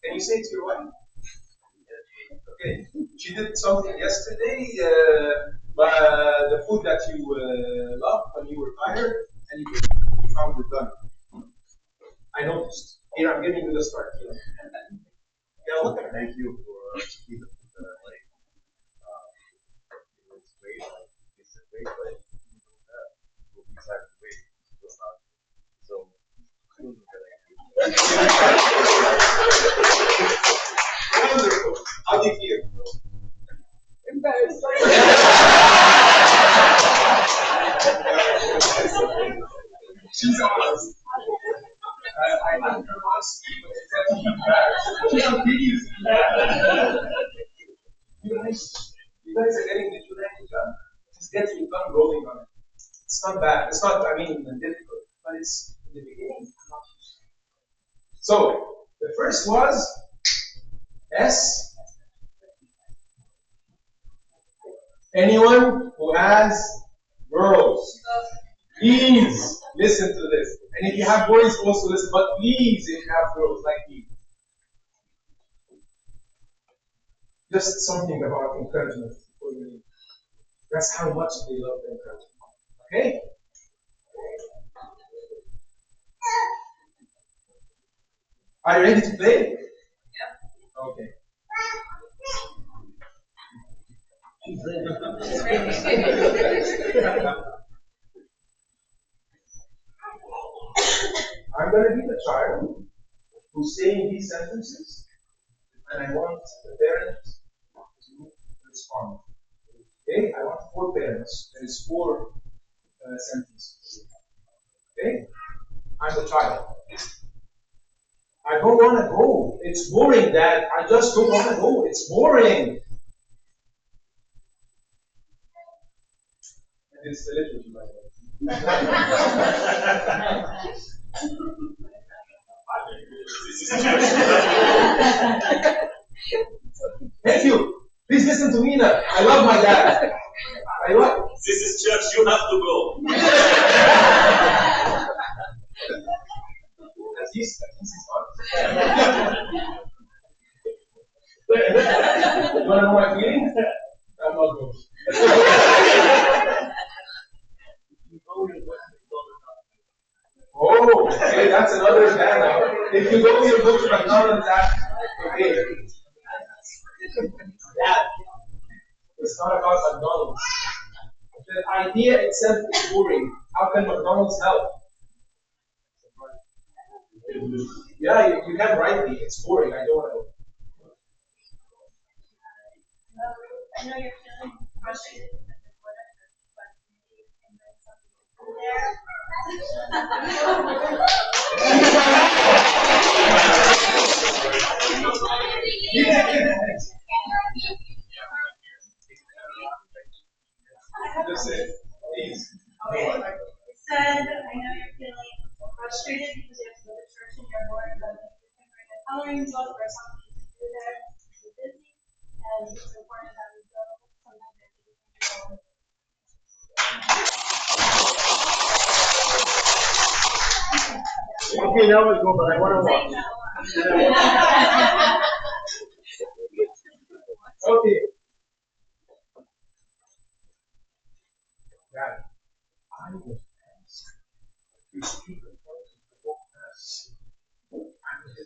Can you say it to your wife? Okay. She did something yesterday, the food that you loved when you were tired, and you found it done. I noticed. Here, I'm giving you the start. Yeah, look at it. Thank you for keeping it it's great, it's a great, but we'll be tired of waiting. So, Wonderful. How do you feel? Embarrassed. She's honest. I like her honesty, but it's definitely embarrassed. She continues to be embarrassed. You guys are getting the new language done. Just get your tongue rolling on it. It's not bad. It's not, difficult, but it's in the beginning. So, the first was S. Anyone who has girls, please listen to this. And if you have boys, also listen. But please, if you have girls like me, just something about encouragement for you. That's how much they love the encouragement. Okay? Are you ready to play? Yep. Okay. I'm going to be the child who's saying these sentences, and I want the parents to respond. Okay? I want 4 parents. There is 4 sentences. Okay? I'm the child. I don't want to go. It's boring, Dad. I just don't want to go. It's boring. And it's the liturgy, by the way. Thank you. Please listen to me now. I love my dad. I love. This is church, you have to go. At least it's honest. You want to know my feelings? I'm not going. Oh, okay, that's another bad. If you go, you'll go to McDonald's. Okay. Dad, it's not about McDonald's. The idea itself is boring. How can McDonald's help? Yeah, you can write me. It's boring. I don't want to. I know you're feeling frustrated with whatever, but maybe you can write something there. That's it. Please. Okay. It said, I know you're feeling frustrated because you have to go to church and you're bored, but if you can bring a coloring book or something to do there, you're busy, and it's important that we go. Sometimes I think we can go. Okay, now let's go, but I want to walk. Okay. Dad, I was asked to speak in front of the whole class. I was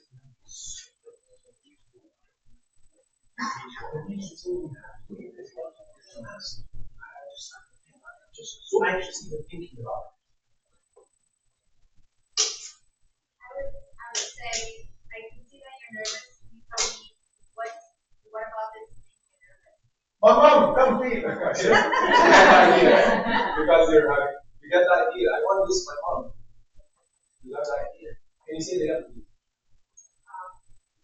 just so anxious even thinking about it. I would say, I can see that you're nervous. Can you tell me what about this makes you nervous? Mom, come please. Because you're having, you get the idea. I want this for my mom. You got the idea. Can you say the other?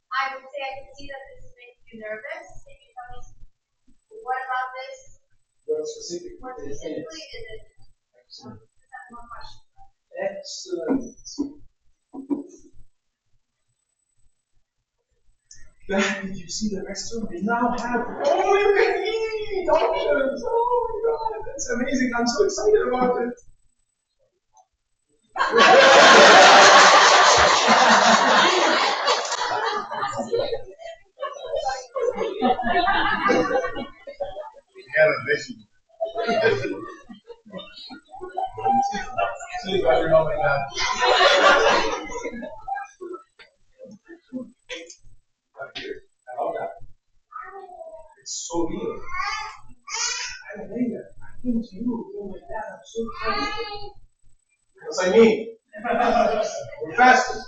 I would say I can see that this is making you nervous. Can you tell me what about this? What specifically? What specifically is it? Excellent. That's one question. Excellent. Dad, did you see the restaurant? They now have, oh, you can eat options. Oh my God, that's amazing. I'm so excited about it. had a vision. See, God, you're helping that. I love that. It's so real. I think that. I came to you, doing like that. I'm so excited. That's what I mean. We're fasting.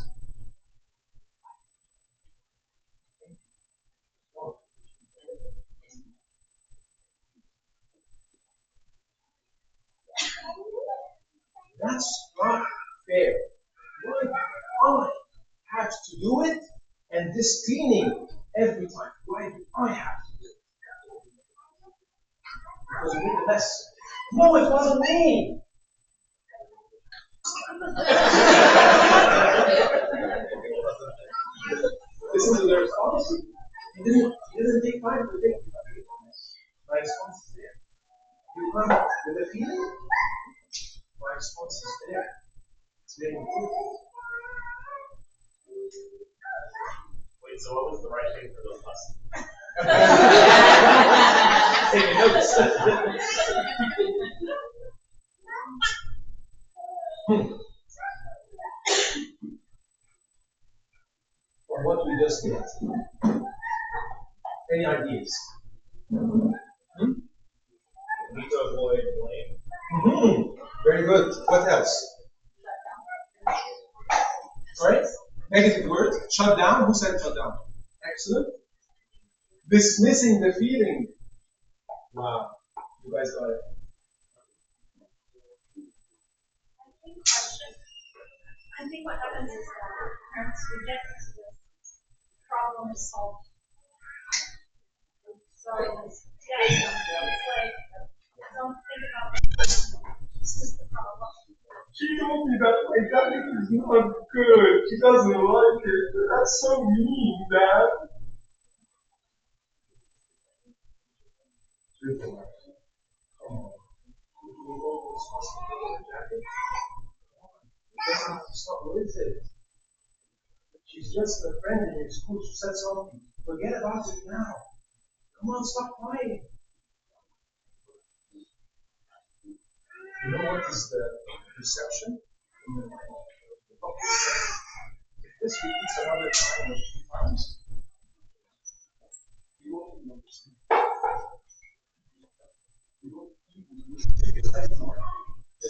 That's not fair. Why I have to do it, and this cleaning every time? Why do I have to do it? Because you made the mess. No, it wasn't me. Listen to their response. He didn't take time to think about it. My response is there. You come with a feeling. My response is there. It's very important. Wait, so what was the right thing for those lessons? Taking notes. From what we just did. Any ideas? We need to avoid blame. Very good. What else? Sorry? Negative word. Shut down. Who said shut down? Excellent. Dismissing the feeling. Wow. You guys got it. I think what happens is that parents forget to this problem is solved. So it's like don't think about it's just the problem. She told me that my dad is not good. She doesn't like it. That's so mean, Dad. Come on. Stop with it. She's just a friend in your school. She said something. Forget about it now. Come on, stop crying. You know what is the perception in the mind? If this repeats another time or 3 times, you won't know.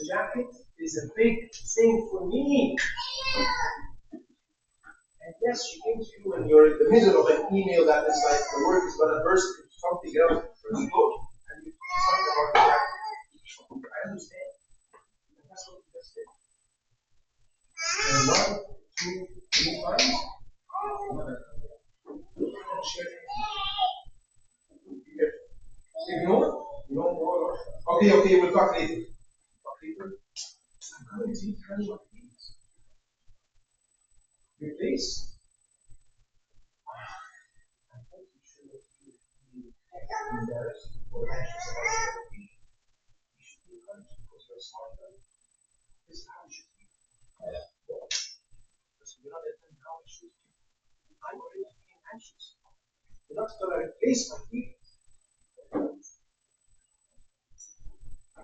jacket is a big thing for me. And yes, she came to you when you're in the middle of an email that is like the word is going to burst into something else for you, and you talk about the jacket. I understand. And that's what you just did. And one, two, three times. Ignore? You don't know? Okay, we'll talk later. Talk later. I'm going to tell you what it is. Replace. I'm not too sure that you be embarrassed or anxious about it. You should be encouraged because you're a smart guy. This is how you should be. Because you're not attending how you should be. I'm already being anxious. You're not going to replace my feelings.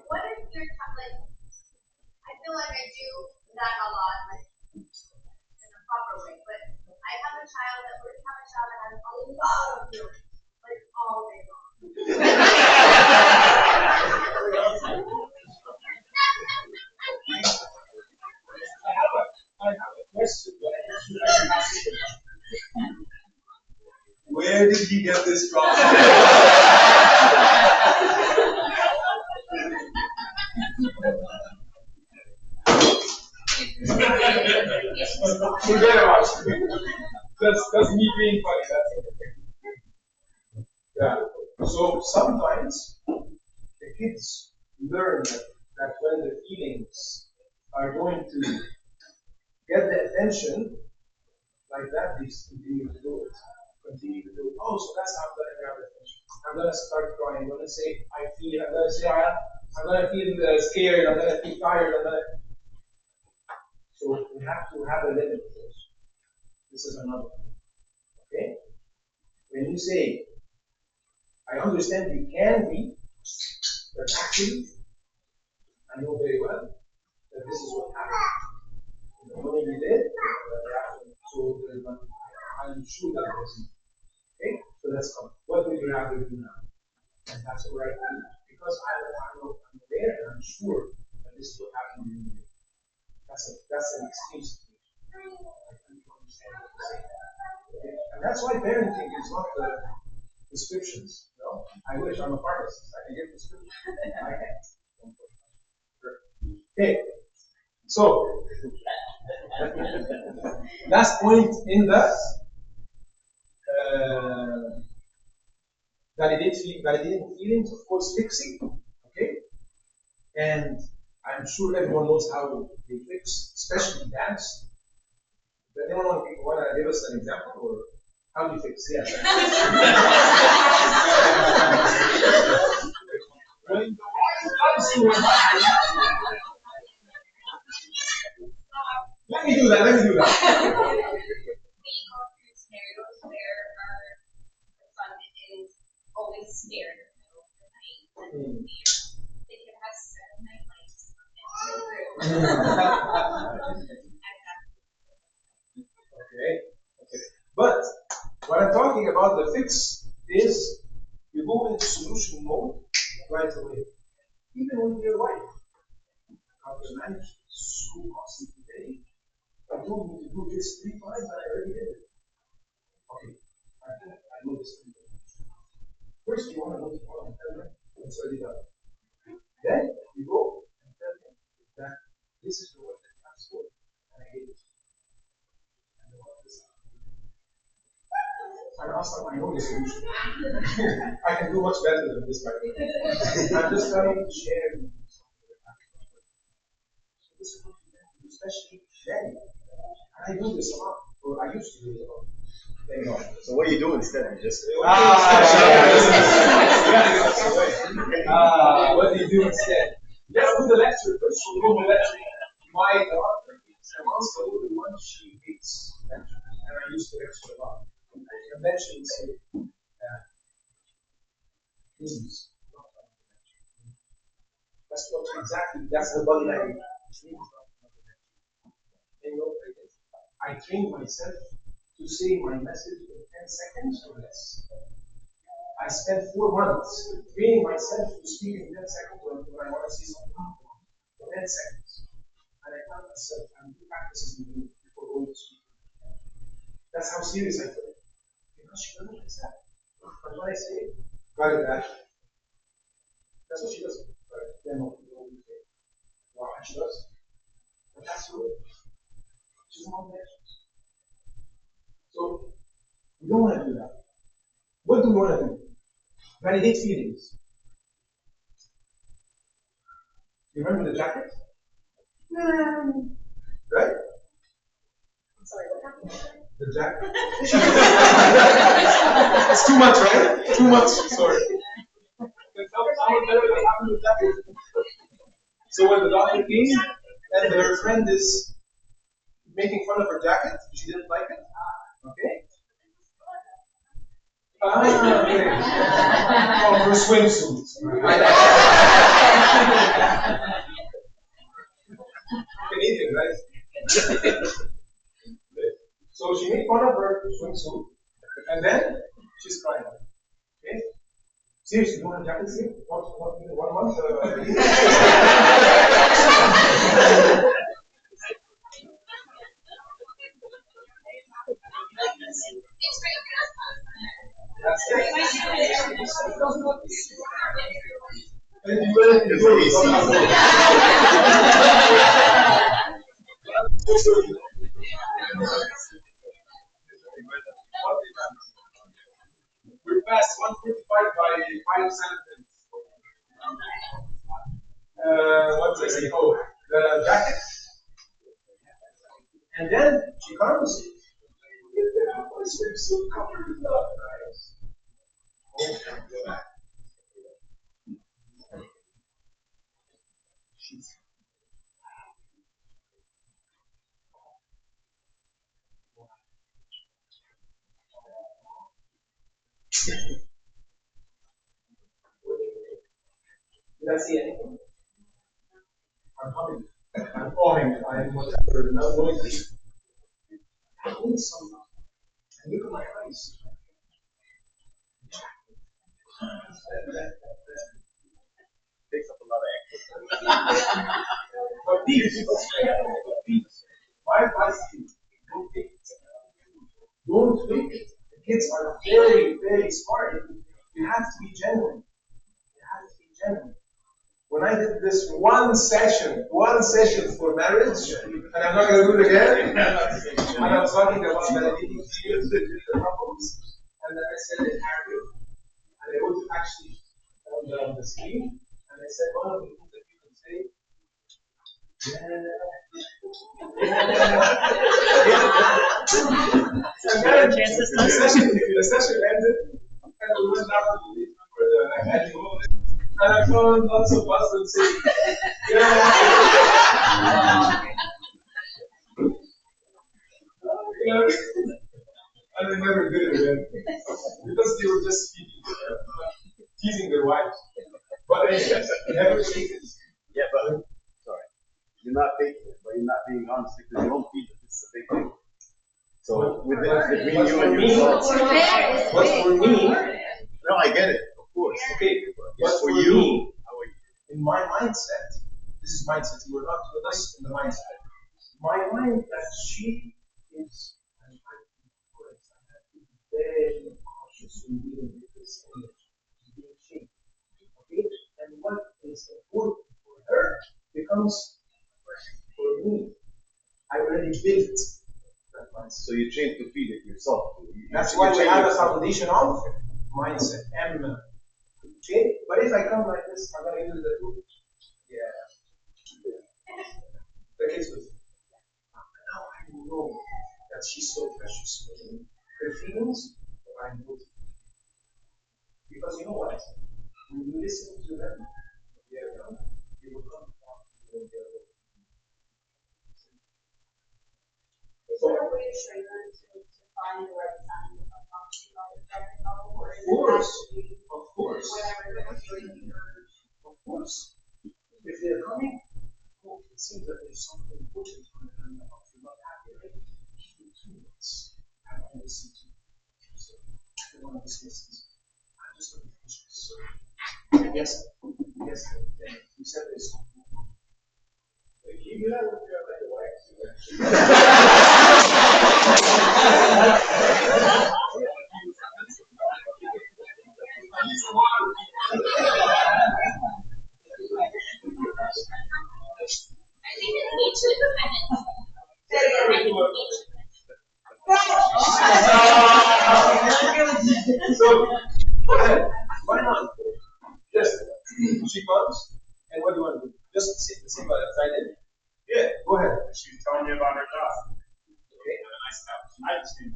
What if you're like, I feel like I do that a lot, like in a proper way, but I have a child that has a lot of feelings, like all day long. I have a question. Where did he get this from? Forget about it. That's me being funny. That's okay. Yeah. So sometimes the kids learn that when the feelings are going to get the attention like that, they continue to do it. Oh, so that's how I'm going to grab attention. I'm going to start crying. I'm going to say, I feel. I'm going to say, I'm going to feel scared. I'm going to feel tired. So we have to have a limit first. This is another thing. Okay? When you say, I understand you can be, but actually, I know very well that this is what happened. The morning you did, so I'm sure that wasn't. Okay? So let's come. What would you rather do now? And that's what I do. Because I'm aware and I'm sure that this is what happened in the day. That's an extreme situation. I can understand what you're saying. Okay? And that's why parenting is not the prescriptions. You know? I wish I'm a pharmacist. I can get prescriptions. I can't. Okay. So last point in the validating feelings, of course, fixing. Okay. And I'm sure everyone knows how they fix, especially dads. Does anyone want to give us an example, or how do you fix? Yeah. Let me do that. We go through scenarios where our son is always scared in the middle of the night and fear. The kid has 7 nightlights Okay. But what I'm talking about, the fix, is you go into solution mode right away. Even with your wife. How to manage so costly today. I told you to do this 3 times and I already did it. Okay. I know this. First, you want to go to one and tell them it's already done. Then you go and tell them that this is the work that comes forward and I hate it. And I want this. And also, I know the solution. I can do much better than this right now. I'm just trying to share with you something that happened. So this is what you can do, especially then. And I do this a lot, or I used to do it a lot. So what do you do instead? You just what do you do instead? Let's do the lecture first. So we'll go to the lecture. My daughter is also the one she hates lecture, and I used to lecture a lot. Conventions say please not to lecture. That's what exactly. That's the body language. Please not to lecture. You know, I trained myself to say my message in 10 seconds or less. I spent 4 months training myself to speak in 10 seconds when I want to say something. 10 seconds. And I found myself, I'm doing practices before going to sleep. That's how serious I took it. Because she doesn't accept. But when I say, got it, Dad. That's what she does. Right? Then what you don't say. Wow, and she does. But that's her way. She's not there. So, we don't want to do that. What do we want to do? Validate feelings. You remember the jacket? Right? I'm sorry, what happened? The jacket? It's too much, right? Too much. Sorry. Can someone tell me what happened with that? So when the doctor came and her friend is making fun of her jacket, she didn't like it. Okay? Okay. Oh, her swimsuit. Canadian, right? So she made fun of her swimsuit, and then she's crying. Okay? Seriously, you want a jacket here? One month? We're past 145 by 5 sentences. What did I say? Oh, the jacket. And then she comes. So covered with love, right? Did I see anything? I'm humming. I'm awing. I'm whatever. Not noisy. I need something. And look at my eyes. Takes up a lot of extra. But these, my advice to you, don't fake it. Don't fake it. The kids are very, very smart. You have to be genuine. You have to be genuine. When I did this one session for marriage, and I'm not going to do it again, and I was talking about validating feelings with the couples, and then I said in Arabic, and I wrote it actually on the screen, and I said one of the things that you can say. The session ended, and we went out to the and I found lots of us saying, and I never did it again because they were just teasing their wives. But anyway, never take it. Yeah, but sorry, you're not faking it, but you're not being honest because you don't feel that this is a big thing. So with this between you and yourself. But for me, no, I get it, of course. Okay, But for me, you, in my mindset, this is mindset. You were not with us in the mindset. My mind that she is, and I have to be very cautious in dealing with this image, being she. Okay, and what is important for her becomes for me. I already built that mindset. so you change to feed it yourself. That's why we have a foundation of mindset, M. Okay, but if I come like this, I'm gonna use the tool. Yeah. The kids with now I know that she's so precious for me. Her feelings are important. Because you know what? When you listen to them, they are young, they will come back to their own. Is there a way to train them to find the right time of talking about the second level, or is it Of course. whatever they're feeling? Of course. If they're coming, oh, it seems that there's something important going on about you're not happy, right? Give me 2 minutes. I want to listen to you. So, I don't want to discuss this. I'm just going to finish this. Yes. You said there's something. You know what you're like, I think it's nature dependent. I think it's nature. So, go ahead. Why not? Just, she comes, and what do you want to do? Just sit the same as I did. Yeah, go ahead. She was telling me about her job. Okay. And I stopped. I just didn't.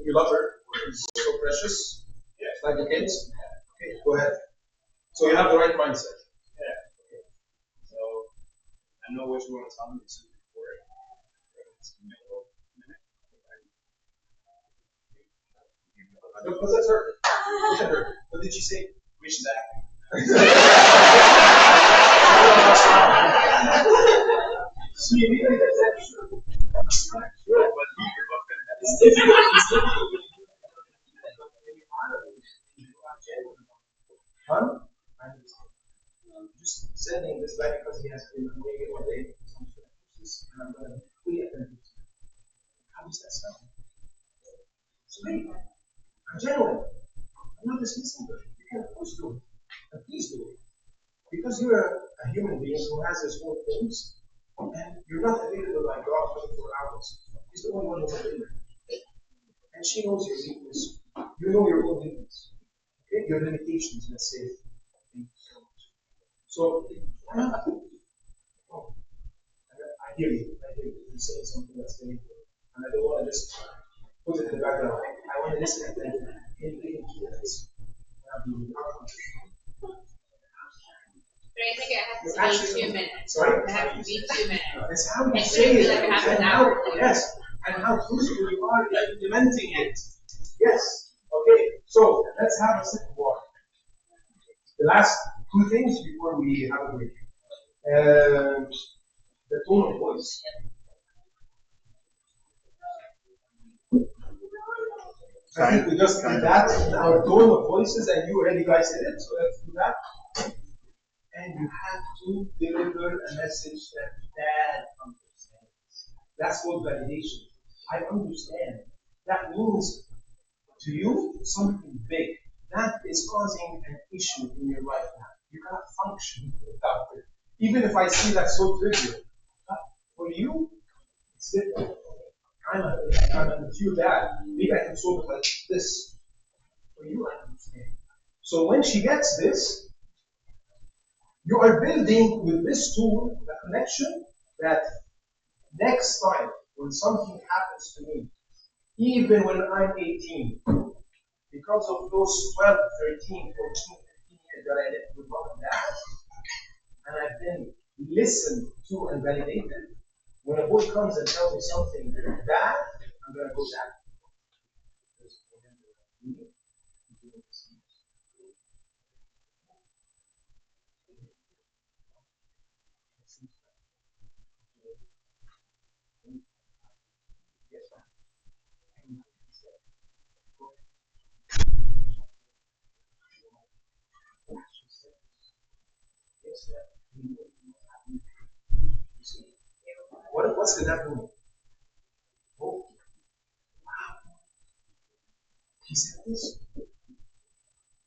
You love her. She's so precious. Yeah. Like the kids. Okay, go ahead. So you have the right mindset. Yeah. So I know what you want to tell me. So before it. It's the middle of the minute. What's that, sir? What's that, sir? What did she say? Which is acting. She immediately gets that. Sure, but you can look at it. It's difficult. It's difficult. Huh? Just sending this guy because he has been doing it all day. So I'm going to push this and I'm going to fully attend to it. How does that sound? So hey, I'm genuine. I'm not dismissing her. You can of course do it. And please do it. Because you're a human being who has his own things, and you're not available like God 24 hours. He's the only one who's available. And she knows your weakness. You know your own weakness. Okay? Your limitations, let's say. So, why not? Oh, I hear you. I hear you. You're saying something that's very important. And I don't want to just put it in the background. I want to listen and think. Anything to this. But I think it has to be 2 minutes. Sorry? It has to be 2 minutes. That's how you It say shouldn't be it. like half an And hour. how, yes. And how crucial you are in implementing it. Yes. Okay. So let's have a sip of water. The last two things before we have a break. The tone of voice. I think we just did that in our tone of voices, and you already guys did it, so let's do that. And you have to deliver a message that dad understands. That's called validation. I understand. That means to you something big. That is causing an issue in your life now. You cannot function without it. Even if I see that so trivial. But for you, it's different. I'm a mature dad. Maybe I can solve it like this. For you, I understand. So when she gets this, you are building with this tool a connection that next time when something happens to me, even when I'm 18, because of those 12, 13, 14, 15 years that I lived with mom and dad, and I've been listened to and validated, when a boy comes and tells me something bad, I'm going to go down. What's the dad doing? Oh, wow. He said this.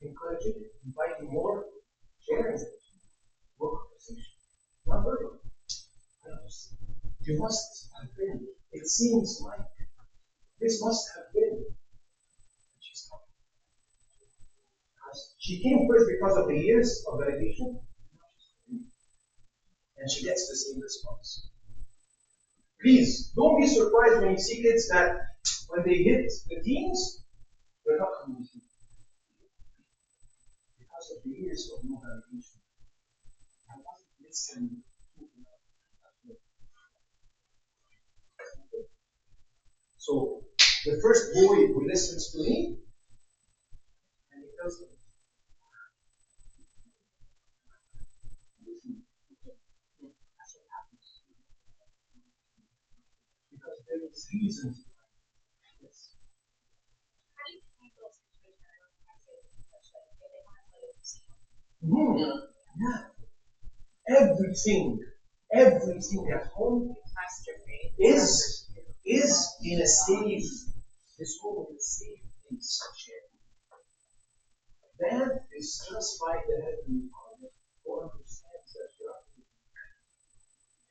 Encouraging, inviting more, sharing it. More conversation. Not verbal. You must have been. It seems like this must have been. She's coming. She came first because of the years of validation, and she gets the same response. Please don't be surprised when you see kids that when they hit the teens, they're not coming to you. Because of the years of no validation. I wasn't listening to enough. So the first boy who listens to me, and he tells me, that's what happens. Because there is reasons. Yes. How do you handle a situation where they want to play with you? Yeah. Everything everything at home is in a safe, this home is a safe place. That is just like the Heavenly Father who understands that you are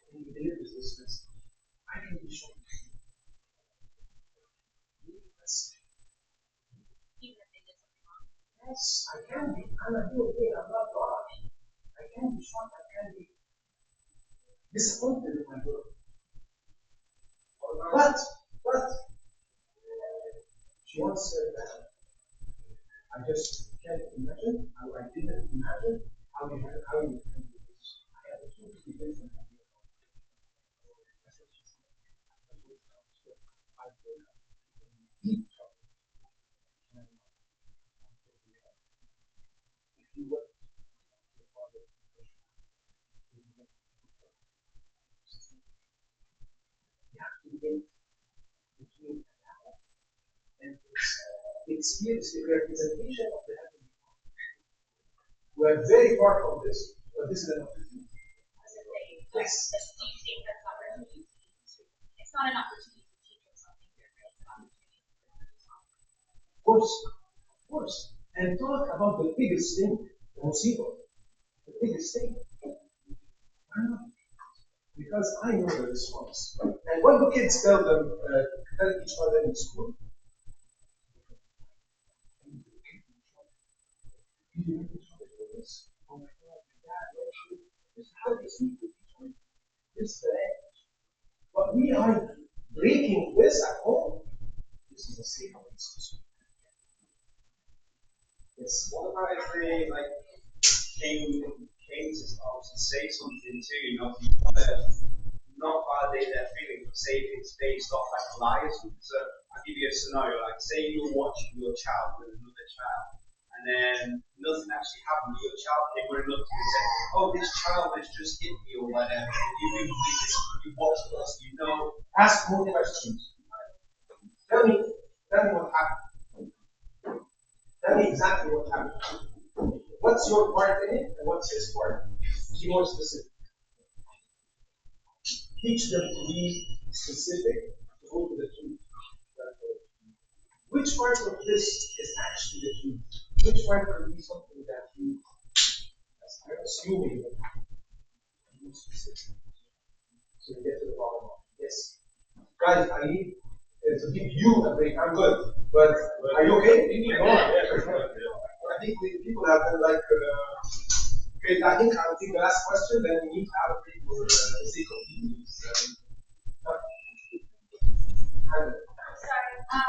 and he delivers this message. I can be sure. Yes, I can be. I'm a human being. I'm not God. I can be shocked. I can be disappointed in my work. But, she once said that I just can't imagine, I didn't imagine how you can do this. I have a totally different idea. That's what she said. I feel deep trouble. If you were the father of the you have to wait between now and it's here, it's the representation of the heavenly Father. We are very far from this, but this is an opportunity. Yes. It's not an opportunity to teach us something here, right? It's an opportunity Of course. And talk about the biggest thing, the musiba, the biggest thing. Why not? Because I know the response. And what do kids tell each other in school? Oh my God, my dad, this is how they speak with each other. This is the language. But we are breaking this at home. This is a safe place. Yes. What about if they came to us and say something to you know, you want to not validate their feelings, but say if it's based off like a lie or something. So I'll give you a scenario, like say you're watching your child with another child, and then nothing actually happened. Your child came running up to you and said, "Oh, this child has just hit me," or whatever. You watched us, you know. Ask more questions. Tell me what happened. Tell me exactly what happened. What's your part in it and what's his part? Be more specific. Teach them to be specific, to go to the truth. Which part of this is actually the truth? Which part could be something that you are assuming that be specific? So we get to the bottom of it. Yes. Guys, I need to give you a break. I'm good. But are you okay? I think people have been like, okay, I think I'll take the last question, then we need to have a break for the sake of these. I'm sorry. I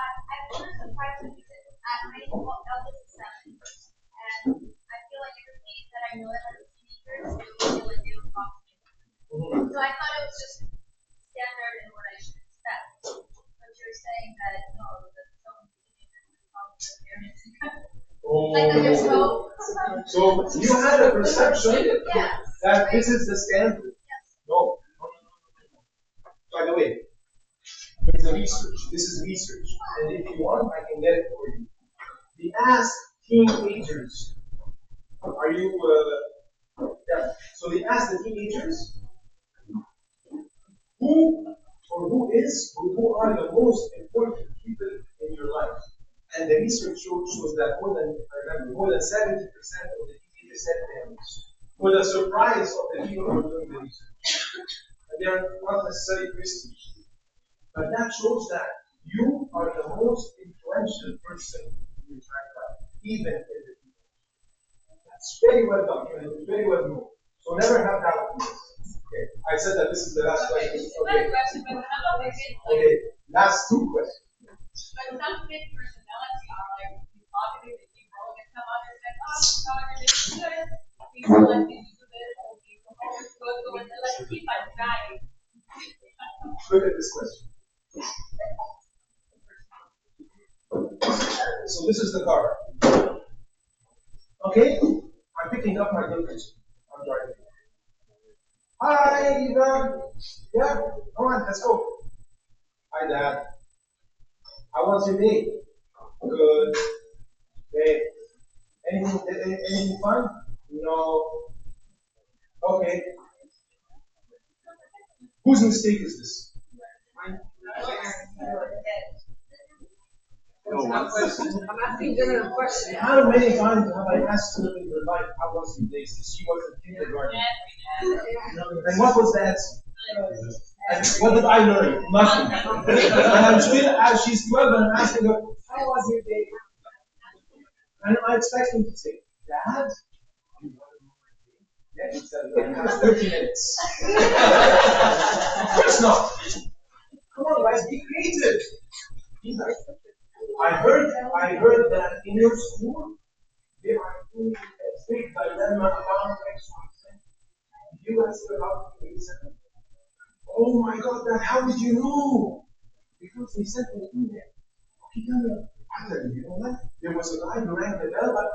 was surprised when you said my eldest is 7, and I feel like everything that I know that as a teenager is feel like they would talk to me. So I thought it was just standard and what I should expect. But you're saying that no, that some teenagers would talk to their parents. Like that there's hope. So you had a perception that this is the standard. No. By the way, there's a research. This is research. And if you want, I can get it for you. They asked teenagers. Are you yeah. So they asked the teenagers who are the most important people in your life. And the research shows that more than 70% of the teenagers said parents. For the surprise of the people who are doing the research. And they are not necessarily Christians. But that shows that you are the most influential person in your life, even in the people. That's very well documented, very well known. So never have doubt in this. Okay. I said that this is the last question. Okay. Question, but how about okay. Last 2 questions. But some big personalities are like positive and keep rolling and come out and say, oh, sorry, this is good. We feel like we do this, we always go and they're like, keep on trying. Look at this question. So this is the car. Okay? I'm picking up my girlfriend. I'm driving. Hi, Eva. Yeah, come on, let's go. Hi, Dad. How was your day? Good. Hey, anything fun? No. Okay. Whose mistake is this? I'm asking Jenna a question. How many times have I asked her in her life how was your day since she was in kindergarten? And what was the answer? And what did I learn? Nothing. And I'm still, as she's 12, and I'm asking her, how was your day? And I expect him to say, Dad, you want to know my day? Yeah, he said, it was 30 minutes. Of course not. Come on, guys, be creative. I heard that in your school, there are doing a big dilemma about exercise. You asked about the reason. Oh my God, Dad, how did you know? Because they sent me an email. Okay, tell me, Adly, you know what? There was a guy who rang the bell, but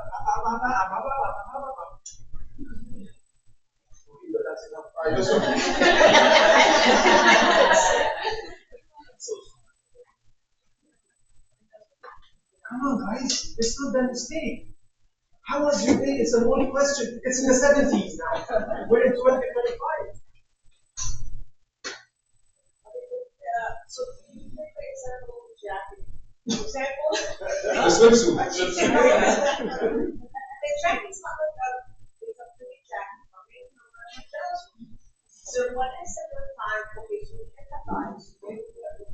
okay, but that's enough. All right, come on, guys, it's not that mistake. How was your day? It's an old question. It's in the 70s now. We're in 2025. So you take the example of jacket. Example? The swimsuit. The jacket is not like it's a pretty jacket for me. So what is the time for which we can apply to bring the other.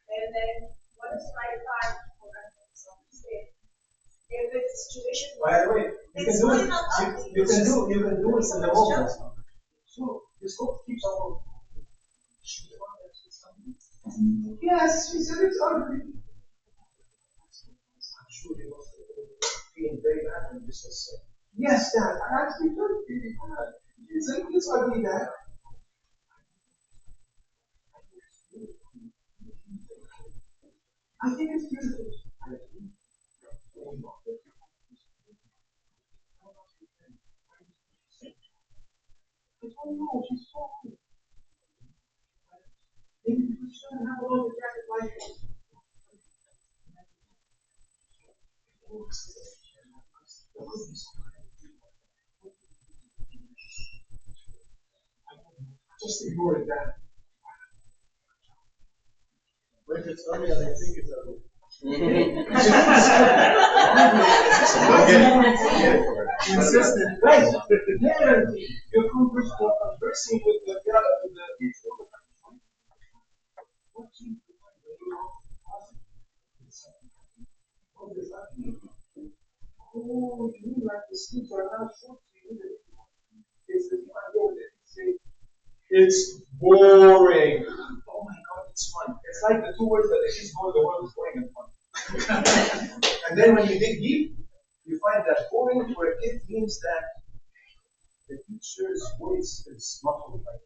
And then what is the right time for that to understand? If it's a situation By the way, you can do it. You can do it in the moment. So this hope keeps on. Yes, she said it's ugly. I'm sure he was feeling very bad when this was said. Yes, Dad, I actually don't feel bad. You think it's ugly, Dad? I think it's beautiful. I don't know, she's talking. Maybe because she doesn't have a longer jacket like this. Just ignore it, Dad. But if it's ugly, I think it's ugly. Insistent, right? Apparently, you're conversing with the people. Oh, you mean like the sleeves are not short to you? It's the idea that you say, it's boring. Oh my God, it's fun. It's like the two words that the kids know the world is boring and fun. And then when you dig deep, you find that boring for a kid means that the teacher's voice is muffled like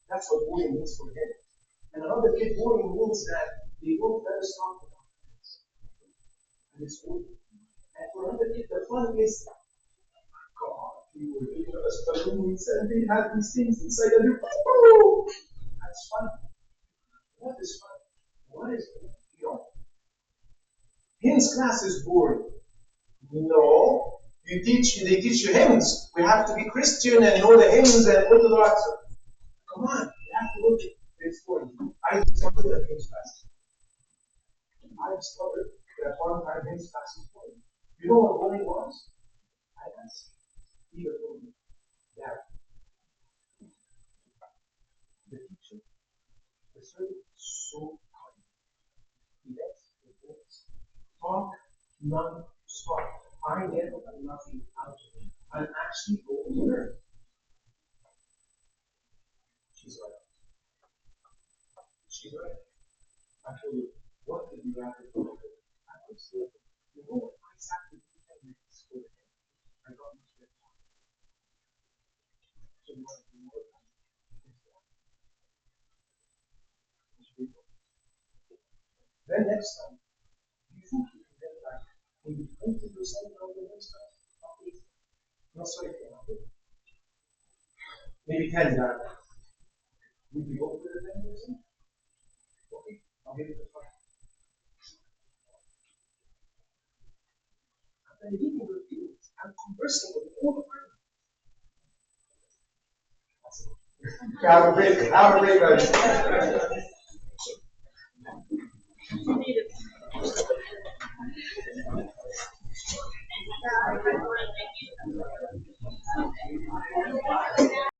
that's what boring means for him. And another kid, boring means that they don't let us talk about things. And it's boring. And for another kid, the fun is, God, we were giving us balloons and they had these things inside and oh, that's fun. What is fun? What is fun? You know? Hymns class is boring. No. They teach you hymns. We have to be Christian and know the hymns and Orthodox. Come on, you have to look at this boring. I discovered that hymns class. I discovered that one time hymns class is boring. You know what boring was? I asked Peter told me, Dad, the teacher, the servant, so kind. He lets the boys talk non-stop. I never got nothing out of it. I'm actually going to learn. She's right. She's right. I told you, what did you rather do? I would say, you know what? I sat with you 10 minutes with him. I got much better time. So you want to do more time? Then next time, you think you can get like maybe 20% of the next time? Not sorry for that. Maybe 10 that. Would you go for the 10%? Okay, I'll give it a try. I'm reading reviews. I'm conversing with all the friends. Have a great night. You need a